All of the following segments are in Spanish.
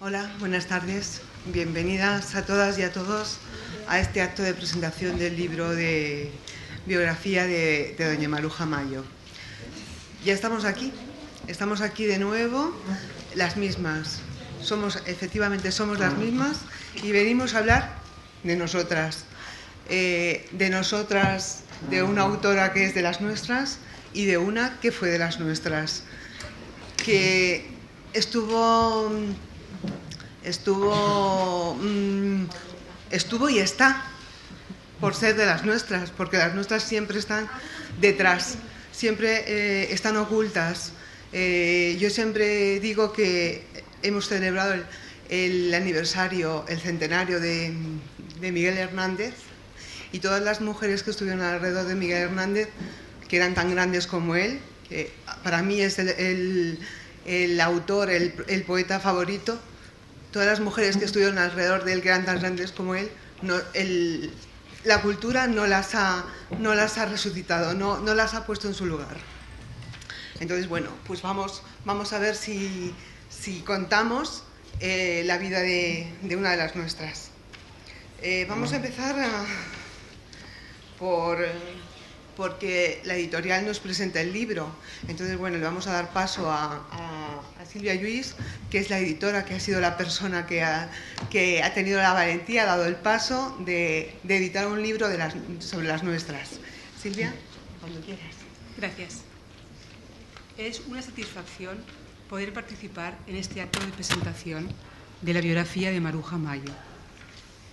Hola, buenas tardes. Bienvenidas a todas y a todos a este acto de presentación del libro de biografía de doña Maruja Mayo. Ya estamos aquí de nuevo, las mismas. Efectivamente somos las mismas y venimos a hablar de nosotras. De una autora que es de las nuestras y de una que fue de las nuestras, que estuvo y está por ser de las nuestras, porque las nuestras siempre están detrás, siempre están ocultas. Yo siempre digo que hemos celebrado el aniversario, el centenario de Miguel Hernández, y todas las mujeres que estuvieron alrededor de Miguel Hernández, que eran tan grandes como él, que para mí es el autor, el poeta favorito. Todas las mujeres que estuvieron alrededor de él, que eran tan grandes como él, la cultura no las ha resucitado, no las ha puesto en su lugar. Entonces, bueno, pues vamos a ver si contamos la vida de una de las nuestras. Vamos a empezar porque la editorial nos presenta el libro. Entonces, bueno, le vamos a dar paso a Silvia Lluís, que es la editora, que ha sido la persona que ha tenido la valentía, ha dado el paso de editar un libro sobre las nuestras. Silvia, cuando quieras. Gracias. Es una satisfacción poder participar en este acto de presentación de la biografía de Maruja Mayo.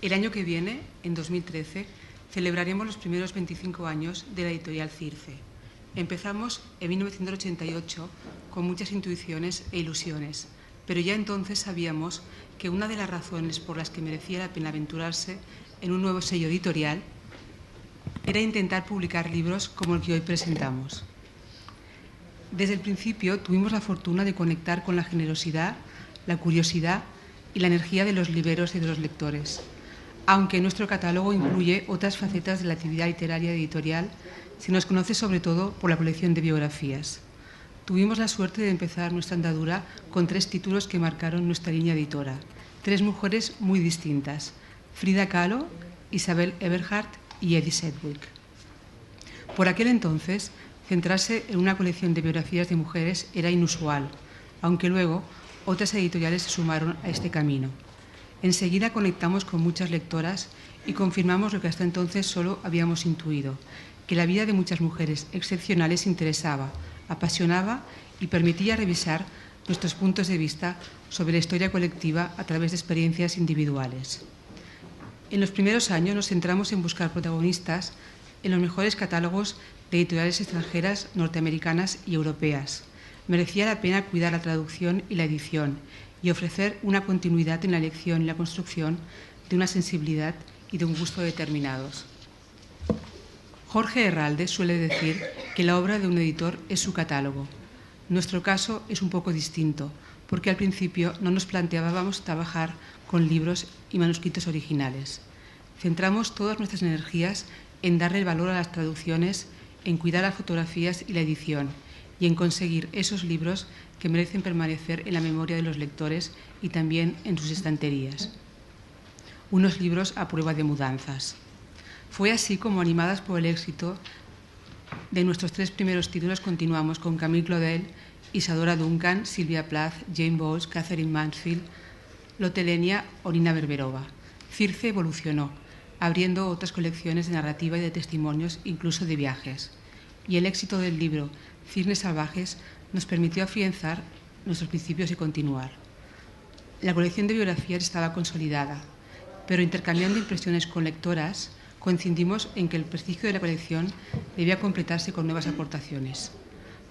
El año que viene, en 2013, celebraremos los primeros 25 años de la editorial Circe. Empezamos en 1988 con muchas intuiciones e ilusiones, pero ya entonces sabíamos que una de las razones por las que merecía la pena aventurarse en un nuevo sello editorial era intentar publicar libros como el que hoy presentamos. Desde el principio tuvimos la fortuna de conectar con la generosidad, la curiosidad y la energía de los libreros y de los lectores, aunque nuestro catálogo incluye otras facetas de la actividad literaria editorial. Se nos conoce sobre todo por la colección de biografías. Tuvimos la suerte de empezar nuestra andadura con 3 títulos que marcaron nuestra línea editora. 3 mujeres muy distintas: Frida Kahlo, Isabel Eberhardt y Edith Sedgwick. Por aquel entonces, centrarse en una colección de biografías de mujeres era inusual, aunque luego otras editoriales se sumaron a este camino. Enseguida conectamos con muchas lectoras y confirmamos lo que hasta entonces solo habíamos intuido, que la vida de muchas mujeres excepcionales interesaba, apasionaba y permitía revisar nuestros puntos de vista sobre la historia colectiva a través de experiencias individuales. En los primeros años nos centramos en buscar protagonistas en los mejores catálogos de editoriales extranjeras, norteamericanas y europeas. Merecía la pena cuidar la traducción y la edición y ofrecer una continuidad en la elección y la construcción de una sensibilidad y de un gusto determinados. Jorge Herralde suele decir que la obra de un editor es su catálogo. Nuestro caso es un poco distinto, porque al principio no nos planteábamos trabajar con libros y manuscritos originales. Centramos todas nuestras energías en darle el valor a las traducciones, en cuidar las fotografías y la edición, y en conseguir esos libros que merecen permanecer en la memoria de los lectores y también en sus estanterías. Unos libros a prueba de mudanzas. Fue así como, animadas por el éxito de nuestros 3 primeros títulos, continuamos con Camille Claudel, Isadora Duncan, Sylvia Plath, Jane Bowles, Catherine Mansfield, Lotte Lenya o Nina Berberova. Circe evolucionó, abriendo otras colecciones de narrativa y de testimonios, incluso de viajes. Y el éxito del libro Cisnes Salvajes nos permitió afianzar nuestros principios y continuar. La colección de biografías estaba consolidada, pero intercambiando impresiones con lectoras, coincidimos en que el prestigio de la colección debía completarse con nuevas aportaciones.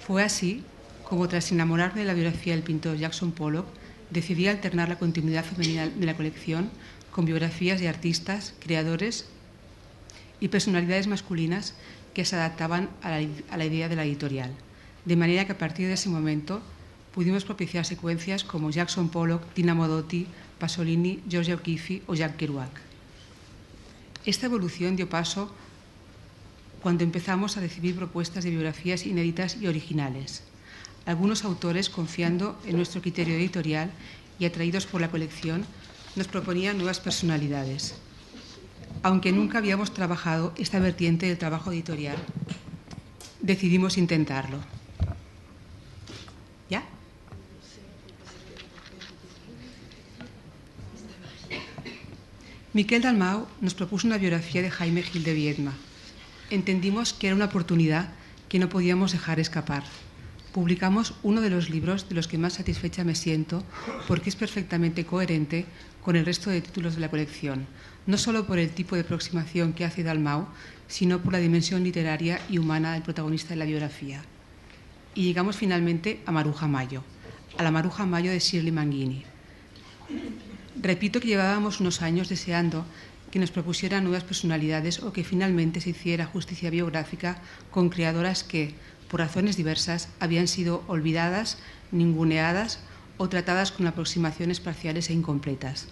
Fue así como, tras enamorarme de la biografía del pintor Jackson Pollock, decidí alternar la continuidad femenina de la colección con biografías de artistas, creadores y personalidades masculinas que se adaptaban a la idea de la editorial. De manera que a partir de ese momento pudimos propiciar secuencias como Jackson Pollock, Tina Modotti, Pasolini, Georgia O'Keeffe o Jack Kerouac. Esta evolución dio paso cuando empezamos a recibir propuestas de biografías inéditas y originales. Algunos autores, confiando en nuestro criterio editorial y atraídos por la colección, nos proponía nuevas personalidades. Aunque nunca habíamos trabajado esta vertiente del trabajo editorial, decidimos intentarlo. ¿Ya? Miquel Dalmau nos propuso una biografía de Jaime Gil de Biedma. Entendimos que era una oportunidad que no podíamos dejar escapar. Publicamos uno de los libros de los que más satisfecha me siento porque es perfectamente coherente con el resto de títulos de la colección, no solo por el tipo de aproximación que hace Dalmau, sino por la dimensión literaria y humana del protagonista de la biografía. Y llegamos finalmente a Maruja Mayo, a la Maruja Mayo de Shirley Manguini. Repito que llevábamos unos años deseando que nos propusieran nuevas personalidades o que finalmente se hiciera justicia biográfica con creadoras que, por razones diversas, habían sido olvidadas, ninguneadas o tratadas con aproximaciones parciales e incompletas.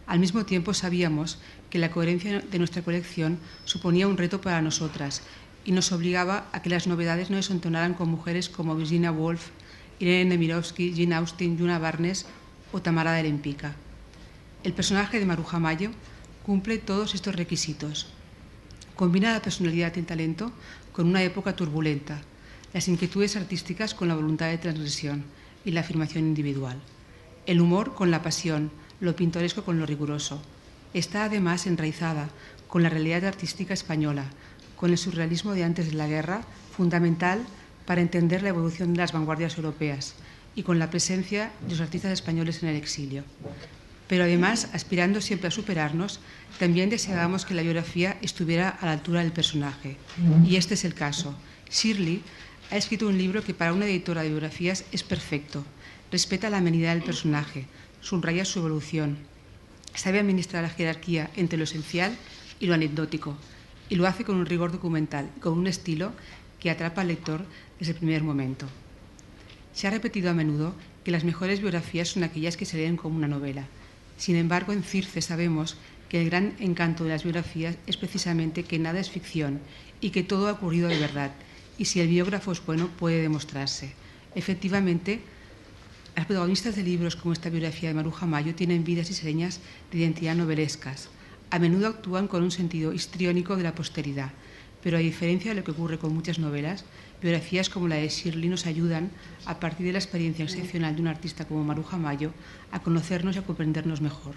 Al mismo tiempo sabíamos que la coherencia de nuestra colección suponía un reto para nosotras y nos obligaba a que las novedades no desentonaran con mujeres como Virginia Woolf, Irene Nemirovsky, Jane Austen, Juna Barnes o Tamara de Lempicka. El personaje de Maruja Mayo cumple todos estos requisitos. Combina la personalidad y el talento con una época turbulenta, las inquietudes artísticas con la voluntad de transgresión y la afirmación individual, el humor con la pasión, lo pintoresco con lo riguroso. Está además enraizada con la realidad artística española, con el surrealismo de antes de la guerra, fundamental para entender la evolución de las vanguardias europeas, y con la presencia de los artistas españoles en el exilio. Pero además, aspirando siempre a superarnos, también deseábamos que la biografía estuviera a la altura del personaje. Y este es el caso. Shirley ha escrito un libro que para una editora de biografías es perfecto. Respeta la amenidad del personaje, subraya su evolución, sabe administrar la jerarquía entre lo esencial y lo anecdótico, y lo hace con un rigor documental, con un estilo que atrapa al lector desde el primer momento. Se ha repetido a menudo que las mejores biografías son aquellas que se leen como una novela. Sin embargo, en Circe sabemos que el gran encanto de las biografías es precisamente que nada es ficción y que todo ha ocurrido de verdad, y si el biógrafo es bueno, puede demostrarse. Efectivamente, las protagonistas de libros como esta biografía de Maruja Mayo tienen vidas y señas de identidad novelescas. A menudo actúan con un sentido histriónico de la posteridad, pero a diferencia de lo que ocurre con muchas novelas, biografías como la de Shirley nos ayudan, a partir de la experiencia excepcional de un artista como Maruja Mayo, a conocernos y a comprendernos mejor.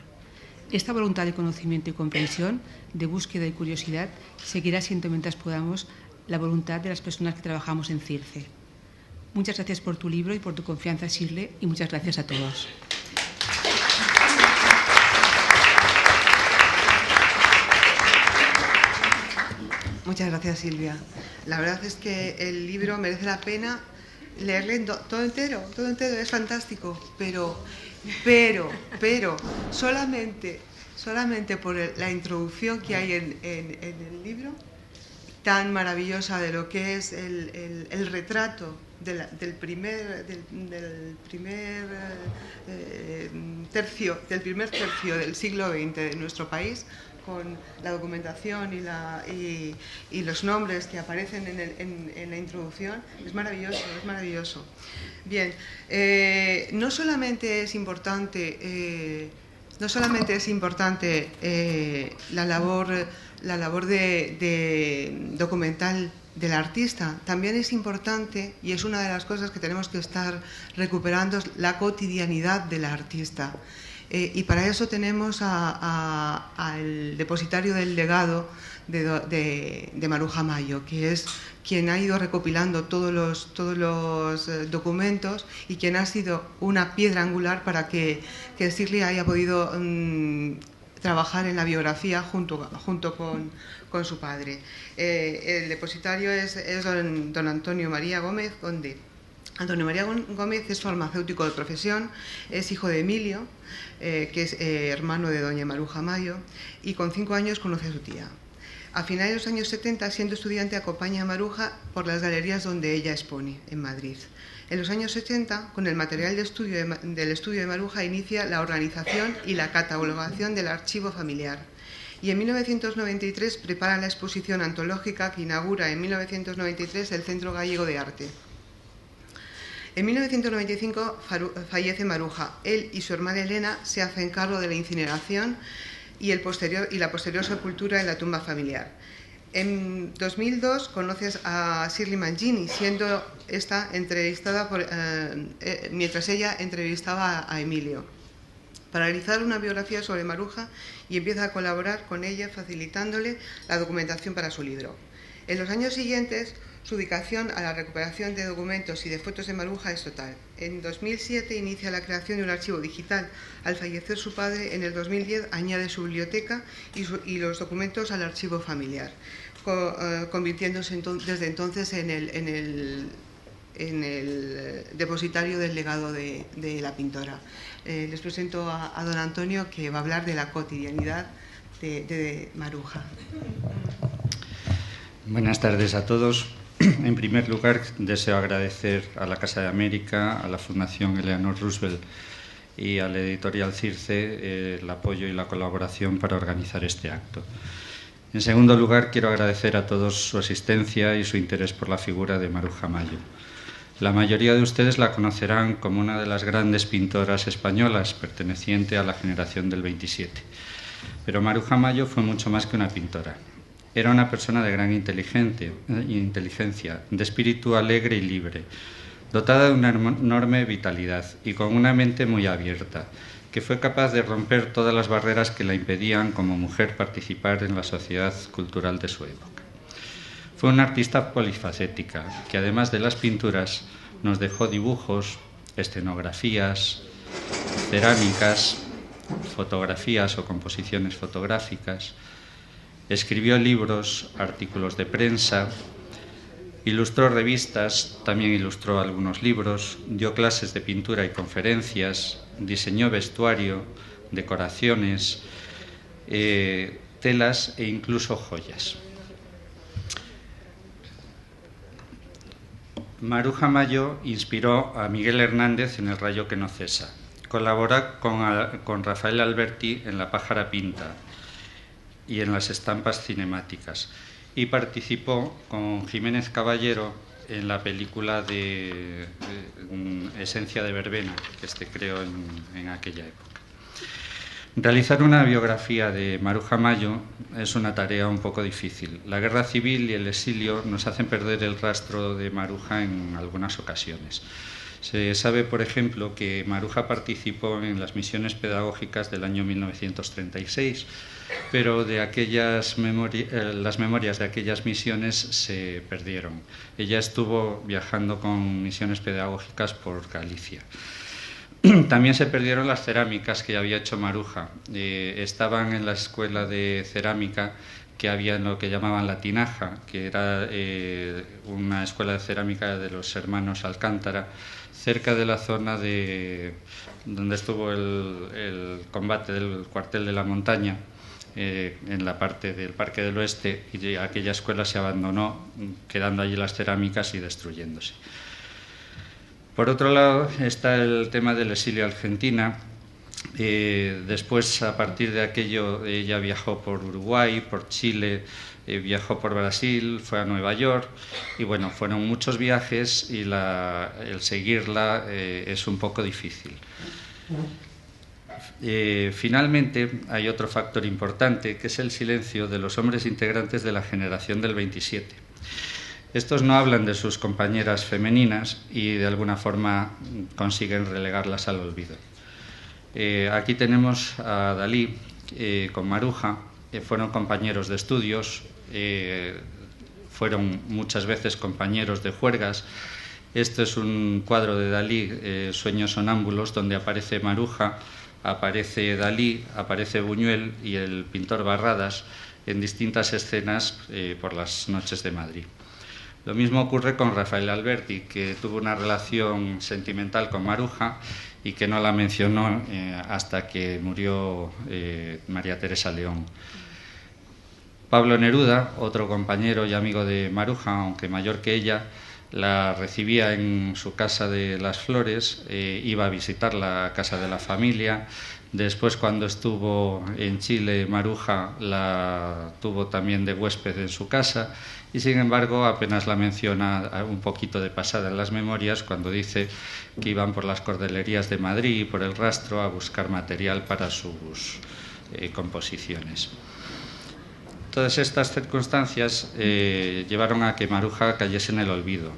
Esta voluntad de conocimiento y comprensión, de búsqueda y curiosidad, seguirá siendo mientras podamos la voluntad de las personas que trabajamos en Circe. Muchas gracias por tu libro y por tu confianza, Shirley, y muchas gracias a todos. Muchas gracias, Silvia. La verdad es que el libro merece la pena leerle todo entero, es fantástico, pero solamente por la introducción que hay en el libro, tan maravillosa de lo que es el retrato del primer tercio del siglo XX de nuestro país, con la documentación y los nombres que aparecen en la introducción, es maravilloso. Bien, no solamente es importante la labor de documental del artista, también es importante, y es una de las cosas que tenemos que estar recuperando, la cotidianidad del artista. Y para eso tenemos al depositario del legado de Maruja Mayo, que es quien ha ido recopilando todos los documentos y quien ha sido una piedra angular para que Shirley haya podido trabajar en la biografía junto con su padre. El depositario es don Antonio María Gómez Conde. Antonio María Gómez es farmacéutico de profesión, es hijo de Emilio, que es hermano de doña Maruja Mayo, y con 5 años conoce a su tía. A finales de los años 70, siendo estudiante, acompaña a Maruja por las galerías donde ella expone, en Madrid. En los años 80, con el material del estudio de Maruja, inicia la organización y la catalogación del archivo familiar. Y en 1993 prepara la exposición antológica que inaugura en 1993 el Centro Gallego de Arte. En 1995 fallece Maruja. Él y su hermana Elena se hacen cargo de la incineración y la posterior sepultura en la tumba familiar. En 2002 conoces a Shirley Mangini, siendo esta entrevistada mientras ella entrevistaba a Emilio, para realizar una biografía sobre Maruja, y empieza a colaborar con ella facilitándole la documentación para su libro. En los años siguientes, su dedicación a la recuperación de documentos y de fotos de Maruja es total. En 2007 inicia la creación de un archivo digital. Al fallecer su padre, en el 2010 añade su biblioteca y los documentos al archivo familiar, convirtiéndose desde entonces en el depositario del legado de la pintora. Les presento a don Antonio, que va a hablar de la cotidianidad de Maruja. Buenas tardes a todos. En primer lugar, deseo agradecer a la Casa de América, a la Fundación Eleanor Roosevelt y a la Editorial Circe el apoyo y la colaboración para organizar este acto. En segundo lugar, quiero agradecer a todos su asistencia y su interés por la figura de Maruja Mayo. La mayoría de ustedes la conocerán como una de las grandes pintoras españolas, perteneciente a la generación del 27. Pero Maruja Mayo fue mucho más que una pintora. Era una persona de gran inteligencia, de espíritu alegre y libre, dotada de una enorme vitalidad y con una mente muy abierta, que fue capaz de romper todas las barreras que la impedían como mujer participar en la sociedad cultural de su época. Fue una artista polifacética, que además de las pinturas nos dejó dibujos, escenografías, cerámicas, fotografías o composiciones fotográficas. Escribió libros, artículos de prensa, ilustró revistas, también ilustró algunos libros, dio clases de pintura y conferencias, diseñó vestuario, decoraciones, telas e incluso joyas. Maruja Mayo inspiró a Miguel Hernández en El rayo que no cesa. Colabora con Rafael Alberti en La pájara pinta y en las estampas cinemáticas, y participó con Jiménez Caballero en la película de Esencia de verbena, que creó en aquella época. Realizar una biografía de Maruja Mayo es una tarea un poco difícil. La guerra civil y el exilio nos hacen perder el rastro de Maruja en algunas ocasiones. Se sabe, por ejemplo, que Maruja participó en las misiones pedagógicas del año 1936, pero las memorias de aquellas misiones se perdieron. Ella estuvo viajando con misiones pedagógicas por Galicia. También se perdieron las cerámicas que había hecho Maruja. Estaban en la escuela de cerámica que había en lo que llamaban La Tinaja, que era una escuela de cerámica de los hermanos Alcántara, cerca de la zona donde estuvo el combate del cuartel de la montaña, en la parte del Parque del Oeste, y aquella escuela se abandonó, quedando allí las cerámicas y destruyéndose. Por otro lado está el tema del exilio a Argentina. Después, a partir de aquello, ella viajó por Uruguay, por Chile, viajó por Brasil, fue a Nueva York, y bueno, fueron muchos viajes y el seguirla es un poco difícil. Finalmente, hay otro factor importante, que es el silencio de los hombres integrantes de la generación del 27. Estos no hablan de sus compañeras femeninas y de alguna forma consiguen relegarlas al olvido. Aquí tenemos a Dalí con Maruja. Fueron compañeros de estudios, fueron muchas veces compañeros de juergas. Este es un cuadro de Dalí, Sueños sonámbulos, donde aparece Maruja, aparece Dalí, aparece Buñuel y el pintor Barradas en distintas escenas por las noches de Madrid. Lo mismo ocurre con Rafael Alberti, que tuvo una relación sentimental con Maruja y que no la mencionó hasta que murió María Teresa León. Pablo Neruda, otro compañero y amigo de Maruja, aunque mayor que ella, la recibía en su casa de Las Flores, iba a visitar la casa de la familia, Después, cuando estuvo en Chile, Maruja la tuvo también de huésped en su casa y, sin embargo, apenas la menciona un poquito de pasada en las memorias cuando dice que iban por las cordilleras de Madrid y por el Rastro a buscar material para sus composiciones. Todas estas circunstancias llevaron a que Maruja cayese en el olvido.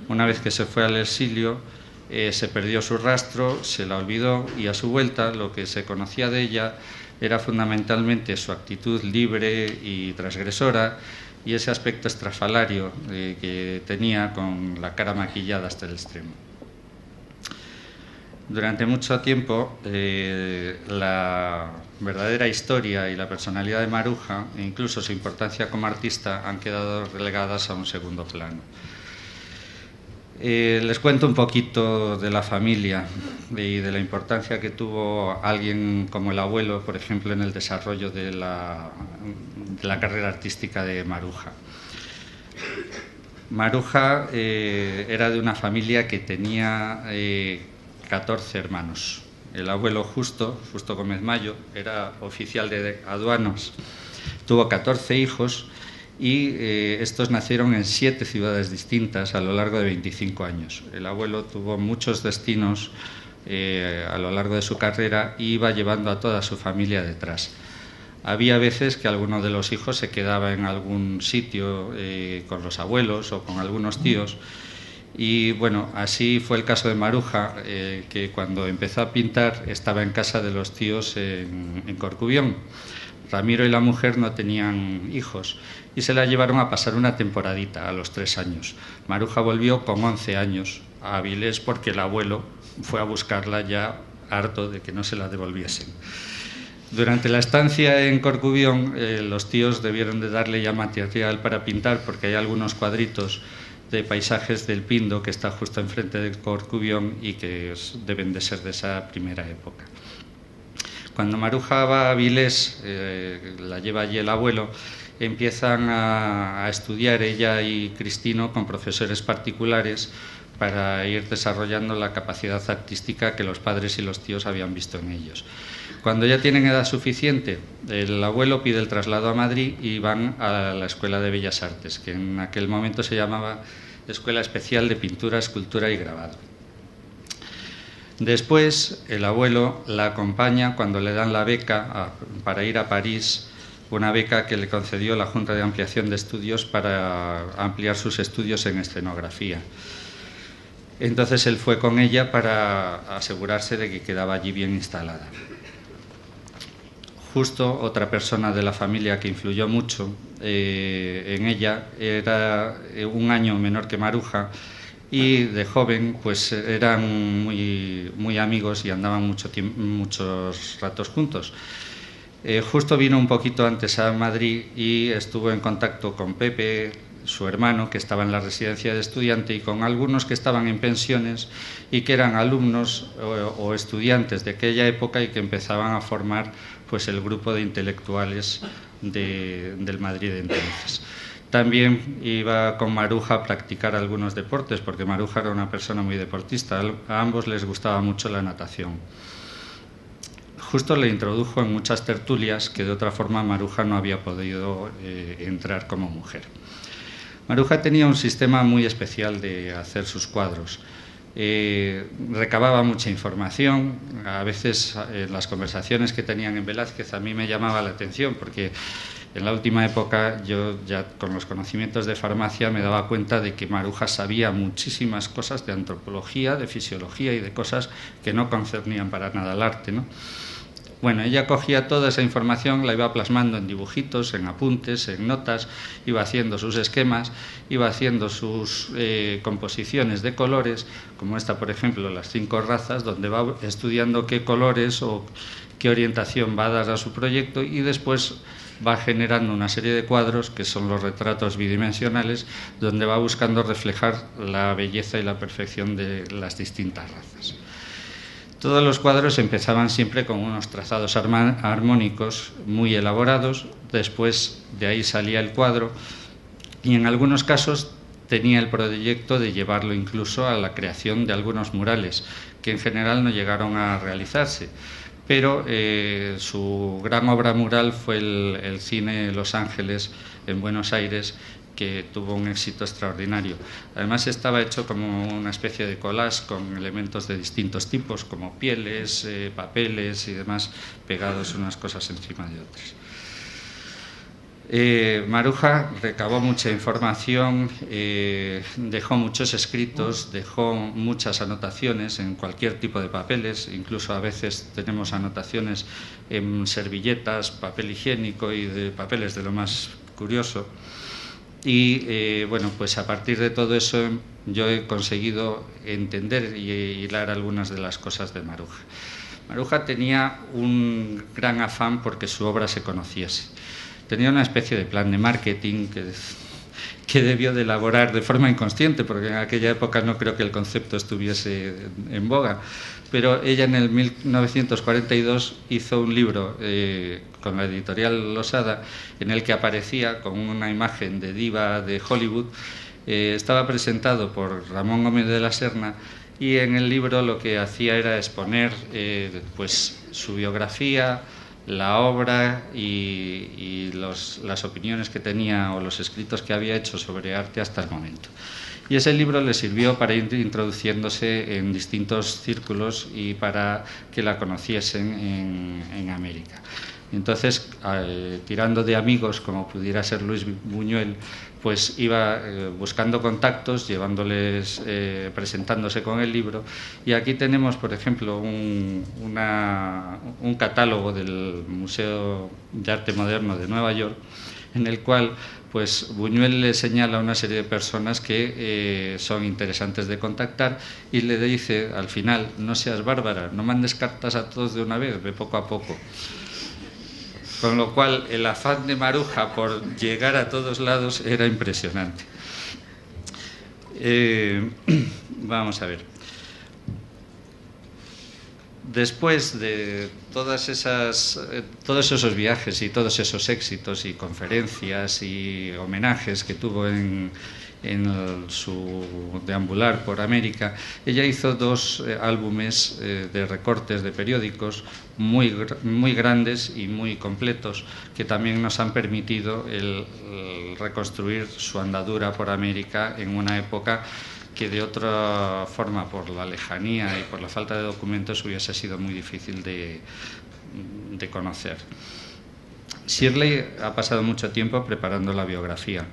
Una vez que se fue al exilio, se perdió su rastro, se la olvidó y a su vuelta lo que se conocía de ella era fundamentalmente su actitud libre y transgresora y ese aspecto estrafalario que tenía con la cara maquillada hasta el extremo. Durante mucho tiempo la verdadera historia y la personalidad de Maruja e incluso su importancia como artista han quedado relegadas a un segundo plano. Les cuento un poquito de la familia y de la importancia que tuvo alguien como el abuelo, por ejemplo, en el desarrollo de la carrera artística de Maruja. Maruja era de una familia que tenía 14 hermanos. El abuelo Justo Gómez Mayo era oficial de aduanas, tuvo 14 hijos y estos nacieron en 7 ciudades distintas a lo largo de 25 años. El abuelo tuvo muchos destinos a lo largo de su carrera y iba llevando a toda su familia detrás. Había veces que alguno de los hijos se quedaba en algún sitio con los abuelos o con algunos tíos. Y bueno, así fue el caso de Maruja, que cuando empezó a pintar estaba en casa de los tíos en Corcubión. Ramiro y la mujer no tenían hijos y se la llevaron a pasar una temporadita a los 3 años. Maruja volvió con 11 años a Avilés porque el abuelo fue a buscarla ya harto de que no se la devolviesen. Durante la estancia en Corcubión, los tíos debieron de darle ya material para pintar porque hay algunos cuadritos de paisajes del Pindo que está justo enfrente de Corcubión y que deben de ser de esa primera época. Cuando Maruja va a Avilés, la lleva allí el abuelo, empiezan a estudiar ella y Cristino con profesores particulares para ir desarrollando la capacidad artística que los padres y los tíos habían visto en ellos. Cuando ya tienen edad suficiente, el abuelo pide el traslado a Madrid y van a la Escuela de Bellas Artes, que en aquel momento se llamaba Escuela Especial de Pintura, Escultura y Grabado. Después, el abuelo la acompaña cuando le dan la beca para ir a París, una beca que le concedió la Junta de Ampliación de Estudios para ampliar sus estudios en escenografía. Entonces él fue con ella para asegurarse de que quedaba allí bien instalada. Justo, otra persona de la familia que influyó mucho en ella, era un año menor que Maruja y de joven pues eran muy amigos y andaban muchos ratos juntos. Justo vino un poquito antes a Madrid y estuvo en contacto con Pepe, su hermano, que estaba en la residencia de estudiante, y con algunos que estaban en pensiones y que eran alumnos o estudiantes de aquella época y que empezaban a formar pues el grupo de intelectuales del Madrid de entonces. También iba con Maruja a practicar algunos deportes, porque Maruja era una persona muy deportista. A ambos les gustaba mucho la natación. Justo le introdujo en muchas tertulias que de otra forma Maruja no había podido entrar como mujer. Maruja tenía un sistema muy especial de hacer sus cuadros. Recababa mucha información. A veces las conversaciones que tenían en Velázquez a mí me llamaba la atención, porque en la última época yo ya con los conocimientos de farmacia me daba cuenta de que Maruja sabía muchísimas cosas de antropología, de fisiología y de cosas que no concernían para nada al arte, ¿no? Bueno, ella cogía toda esa información, la iba plasmando en dibujitos, en apuntes, en notas, iba haciendo sus esquemas, iba haciendo sus composiciones de colores, como esta, por ejemplo, las 5 razas, donde va estudiando qué colores o qué orientación va a dar a su proyecto, y después va generando una serie de cuadros, que son los retratos bidimensionales, donde va buscando reflejar la belleza y la perfección de las distintas razas. Todos los cuadros empezaban siempre con unos trazados armónicos muy elaborados, después de ahí salía el cuadro y en algunos casos tenía el proyecto de llevarlo incluso a la creación de algunos murales, que en general no llegaron a realizarse, pero su gran obra mural fue el cine Los Ángeles en Buenos Aires, que tuvo un éxito extraordinario. Además estaba hecho como una especie de collage con elementos de distintos tipos, como pieles, papeles y demás, pegados unas cosas encima de otras. Maruja recabó mucha información, dejó muchos escritos, dejó muchas anotaciones en cualquier tipo de papeles, incluso a veces tenemos anotaciones en servilletas, papel higiénico y de papeles de lo más curioso. Y bueno, pues a partir de todo eso yo he conseguido entender y hilar algunas de las cosas de Maruja. Maruja tenía un gran afán porque su obra se conociese. Tenía una especie de plan de marketing que debió de elaborar de forma inconsciente, porque en aquella época no creo que el concepto estuviese en boga. Pero ella en el 1942 hizo un libro con la editorial Losada, en el que aparecía con una imagen de diva de Hollywood. Estaba presentado por Ramón Gómez de la Serna, y en el libro lo que hacía era exponer pues su biografía, la obra y las opiniones que tenía o los escritos que había hecho sobre arte hasta el momento. Y ese libro le sirvió para ir introduciéndose en distintos círculos y para que la conociesen en América. Entonces, tirando de amigos, como pudiera ser Luis Buñuel, pues iba buscando contactos, llevándoles, presentándose con el libro. Y aquí tenemos, por ejemplo, un catálogo del Museo de Arte Moderno de Nueva York, en el cual pues Buñuel le señala a una serie de personas que son interesantes de contactar, y le dice al final: no seas bárbara, no mandes cartas a todos de una vez, ve poco a poco. Con lo cual el afán de Maruja por llegar a todos lados era impresionante. Vamos a ver. Después de todos esos viajes y todos esos éxitos y conferencias y homenajes que tuvo en su deambular por América, ella hizo 2 álbumes de recortes de periódicos muy grandes y muy completos, que también nos han permitido el reconstruir su andadura por América en una época que de otra forma, por la lejanía y por la falta de documentos, hubiese sido muy difícil de conocer. Shirley ha pasado mucho tiempo preparando la biografía.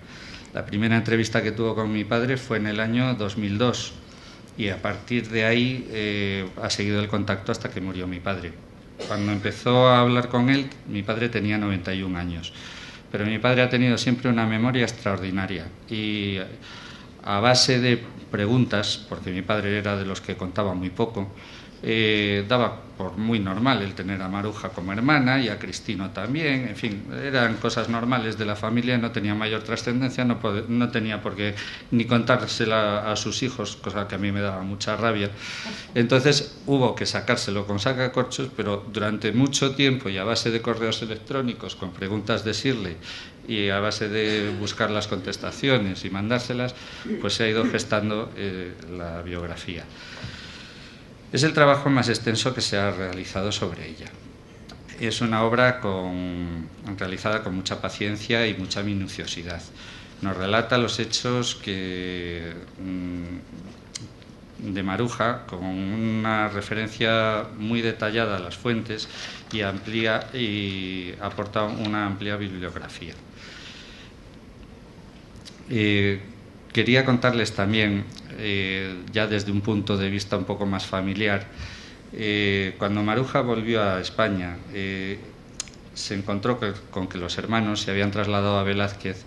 La primera entrevista que tuvo con mi padre fue en el año 2002, y a partir de ahí ha seguido el contacto hasta que murió mi padre. Cuando empezó a hablar con él, mi padre tenía 91 años, pero mi padre ha tenido siempre una memoria extraordinaria, y a base de preguntas, porque mi padre era de los que contaba muy poco, daba por muy normal el tener a Maruja como hermana y a Cristino también. En fin, eran cosas normales de la familia, no tenía mayor trascendencia, no tenía por qué ni contársela a sus hijos, cosa que a mí me daba mucha rabia. Entonces hubo que sacárselo con sacacorchos, pero durante mucho tiempo, y a base de correos electrónicos con preguntas de Shirley y a base de buscar las contestaciones y mandárselas, pues se ha ido gestando la biografía. Es el trabajo más extenso que se ha realizado sobre ella. Es una obra realizada con mucha paciencia y mucha minuciosidad. Nos relata los hechos de Maruja, con una referencia muy detallada a las fuentes, y aporta una amplia bibliografía. Quería contarles también, ya desde un punto de vista un poco más familiar, cuando Maruja volvió a España, se encontró con que los hermanos se habían trasladado a Velázquez,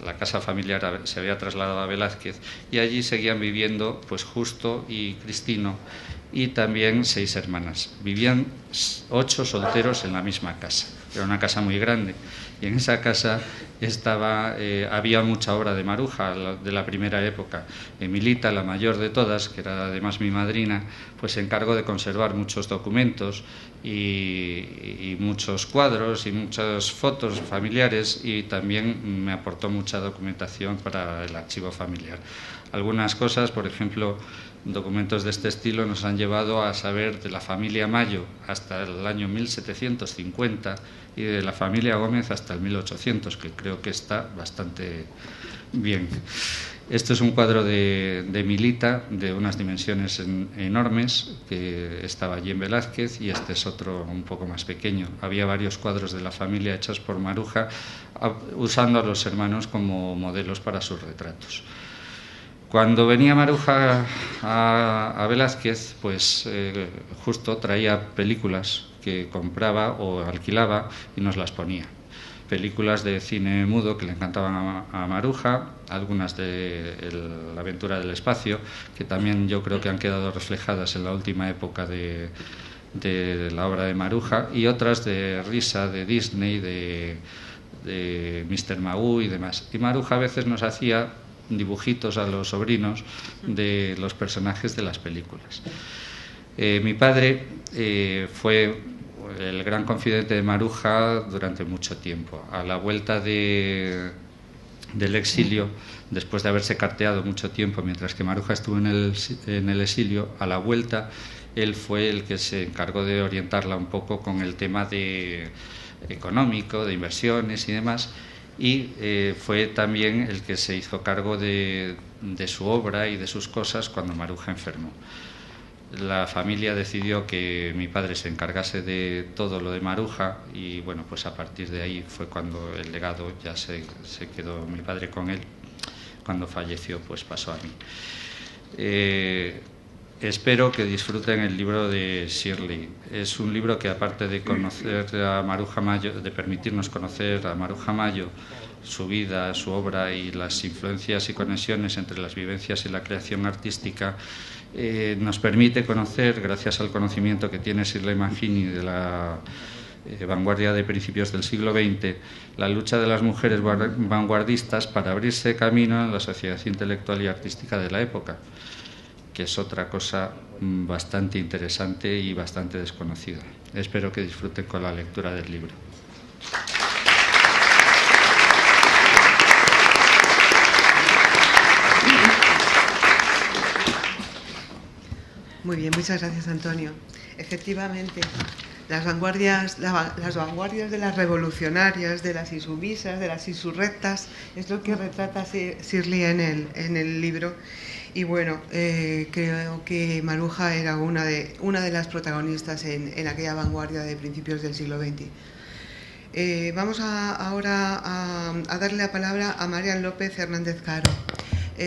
la casa familiar se había trasladado a Velázquez, y allí seguían viviendo pues Justo y Cristino, y también 6 hermanas. Vivían 8 solteros en la misma casa. Era una casa muy grande, y en esa casa había mucha obra de Maruja de la primera época. Emilita, la mayor de todas, que era además mi madrina, pues se encargó de conservar muchos documentos y muchos cuadros y muchas fotos familiares, y también me aportó mucha documentación para el archivo familiar. Algunas cosas, por ejemplo, documentos de este estilo nos han llevado a saber de la familia Mayo hasta el año 1750 y de la familia Gómez hasta el 1800, que creo que está bastante bien. Esto es un cuadro de Milita de unas dimensiones enormes que estaba allí en Velázquez, y este es otro un poco más pequeño. Había varios cuadros de la familia hechos por Maruja usando a los hermanos como modelos para sus retratos. Cuando venía Maruja a Velázquez, pues justo traía películas que compraba o alquilaba y nos las ponía. Películas de cine mudo que le encantaban a Maruja, algunas de La aventura del espacio, que también yo creo que han quedado reflejadas en la última época de la obra de Maruja, y otras de risa, de Disney, de Mr. Magoo y demás. Y Maruja a veces nos hacía dibujitos a los sobrinos de los personajes de las películas. Mi padre fue el gran confidente de Maruja durante mucho tiempo. A la vuelta del exilio, después de haberse carteado mucho tiempo mientras que Maruja estuvo en el exilio, a la vuelta él fue el que se encargó de orientarla un poco con el tema económico, de inversiones y demás, y fue también el que se hizo cargo de su obra y de sus cosas cuando Maruja enfermó. La familia decidió que mi padre se encargase de todo lo de Maruja, y bueno, pues a partir de ahí fue cuando el legado ya se quedó mi padre con él. Cuando falleció, pues pasó a mí. Espero que disfruten el libro de Shirley. Es un libro que, aparte de conocer a Maruja Mayo, de permitirnos conocer a Maruja Mayo, su vida, su obra y las influencias y conexiones entre las vivencias y la creación artística, nos permite conocer, gracias al conocimiento que tiene Shirley Manjini de la vanguardia de principios del siglo XX, la lucha de las mujeres vanguardistas para abrirse camino en la sociedad intelectual y artística de la época, que es otra cosa bastante interesante y bastante desconocida. Espero que disfruten con la lectura del libro. Muy bien, muchas gracias, Antonio. Efectivamente, las vanguardias de las revolucionarias, de las insumisas, de las insurrectas, es lo que retrata Shirley en el libro. Y bueno, creo que Maruja era una de las protagonistas en aquella vanguardia de principios del siglo XX. Vamos ahora a darle la palabra a Marian López Hernández Caro.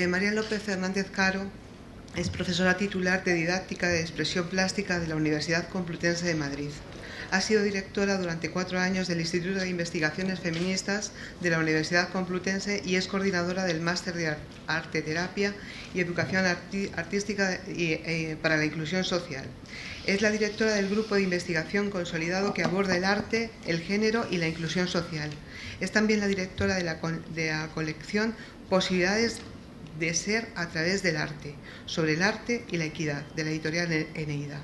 Marian López Hernández Caro es profesora titular de Didáctica de Expresión Plástica de la Universidad Complutense de Madrid. Ha sido directora durante 4 años del Instituto de Investigaciones Feministas de la Universidad Complutense y es coordinadora del Máster de Arte Terapia y Educación Artística para la Inclusión Social. Es la directora del Grupo de Investigación Consolidado que aborda el arte, el género y la inclusión social. Es también la directora de la colección Posibilidades de ser a través del arte, sobre el arte y la equidad, de la editorial Eneida,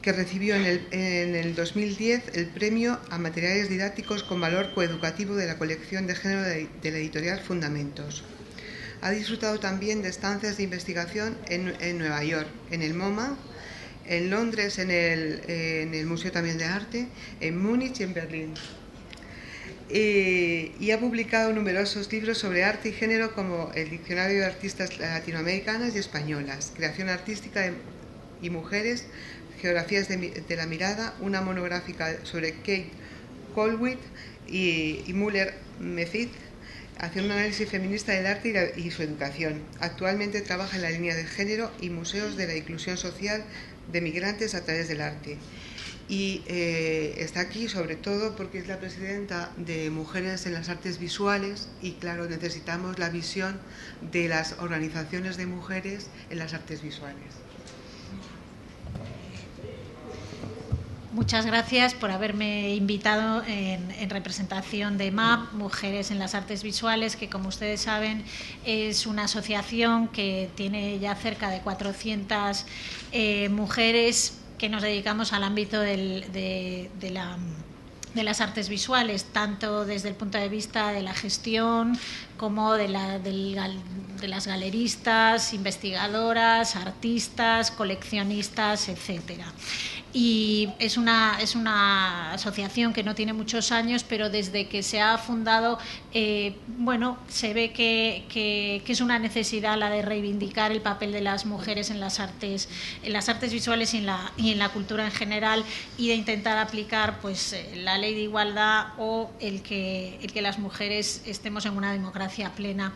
que recibió en el 2010 el premio a materiales didácticos con valor coeducativo de la colección de género de la editorial Fundamentos. Ha disfrutado también de estancias de investigación en Nueva York, en el MoMA, en Londres, en el Museo también de Arte, en Múnich y en Berlín. Y ha publicado numerosos libros sobre arte y género, como el Diccionario de Artistas Latinoamericanas y Españolas, Creación Artística y Mujeres, Geografías de la Mirada, una monográfica sobre Kate Colwitt y Müller Mefid, haciendo un análisis feminista del arte y su educación. Actualmente trabaja en la línea de género y museos de la inclusión social de migrantes a través del arte. Y está aquí sobre todo porque es la presidenta de Mujeres en las Artes Visuales y claro, necesitamos la visión de las organizaciones de mujeres en las artes visuales. Muchas gracias por haberme invitado en representación de MAP, Mujeres en las Artes Visuales, que como ustedes saben es una asociación que tiene ya cerca de 400 mujeres que nos dedicamos al ámbito de las artes visuales, tanto desde el punto de vista de la gestión como de las galeristas, investigadoras, artistas, coleccionistas, etcétera. Y es una asociación que no tiene muchos años, pero desde que se ha fundado, bueno, se ve que es una necesidad la de reivindicar el papel de las mujeres en las artes visuales y en la cultura en general, y de intentar aplicar pues la ley de igualdad o el que las mujeres estemos en una democracia plena,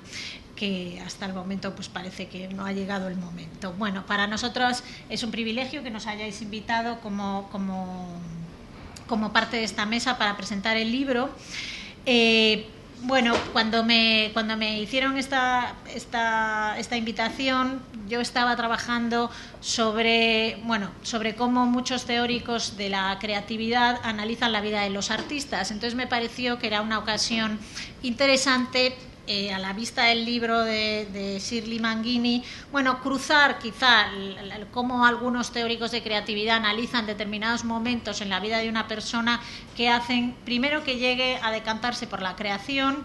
que hasta el momento pues parece que no ha llegado el momento. Bueno, para nosotros es un privilegio que nos hayáis invitado como parte de esta mesa para presentar el libro. Bueno, cuando me hicieron esta invitación, yo estaba trabajando sobre cómo muchos teóricos de la creatividad analizan la vida de los artistas. Entonces me pareció que era una ocasión interesante, a la vista del libro de Shirley Manghini, bueno, cruzar quizá cómo algunos teóricos de creatividad analizan determinados momentos en la vida de una persona que hacen, primero, que llegue a decantarse por la creación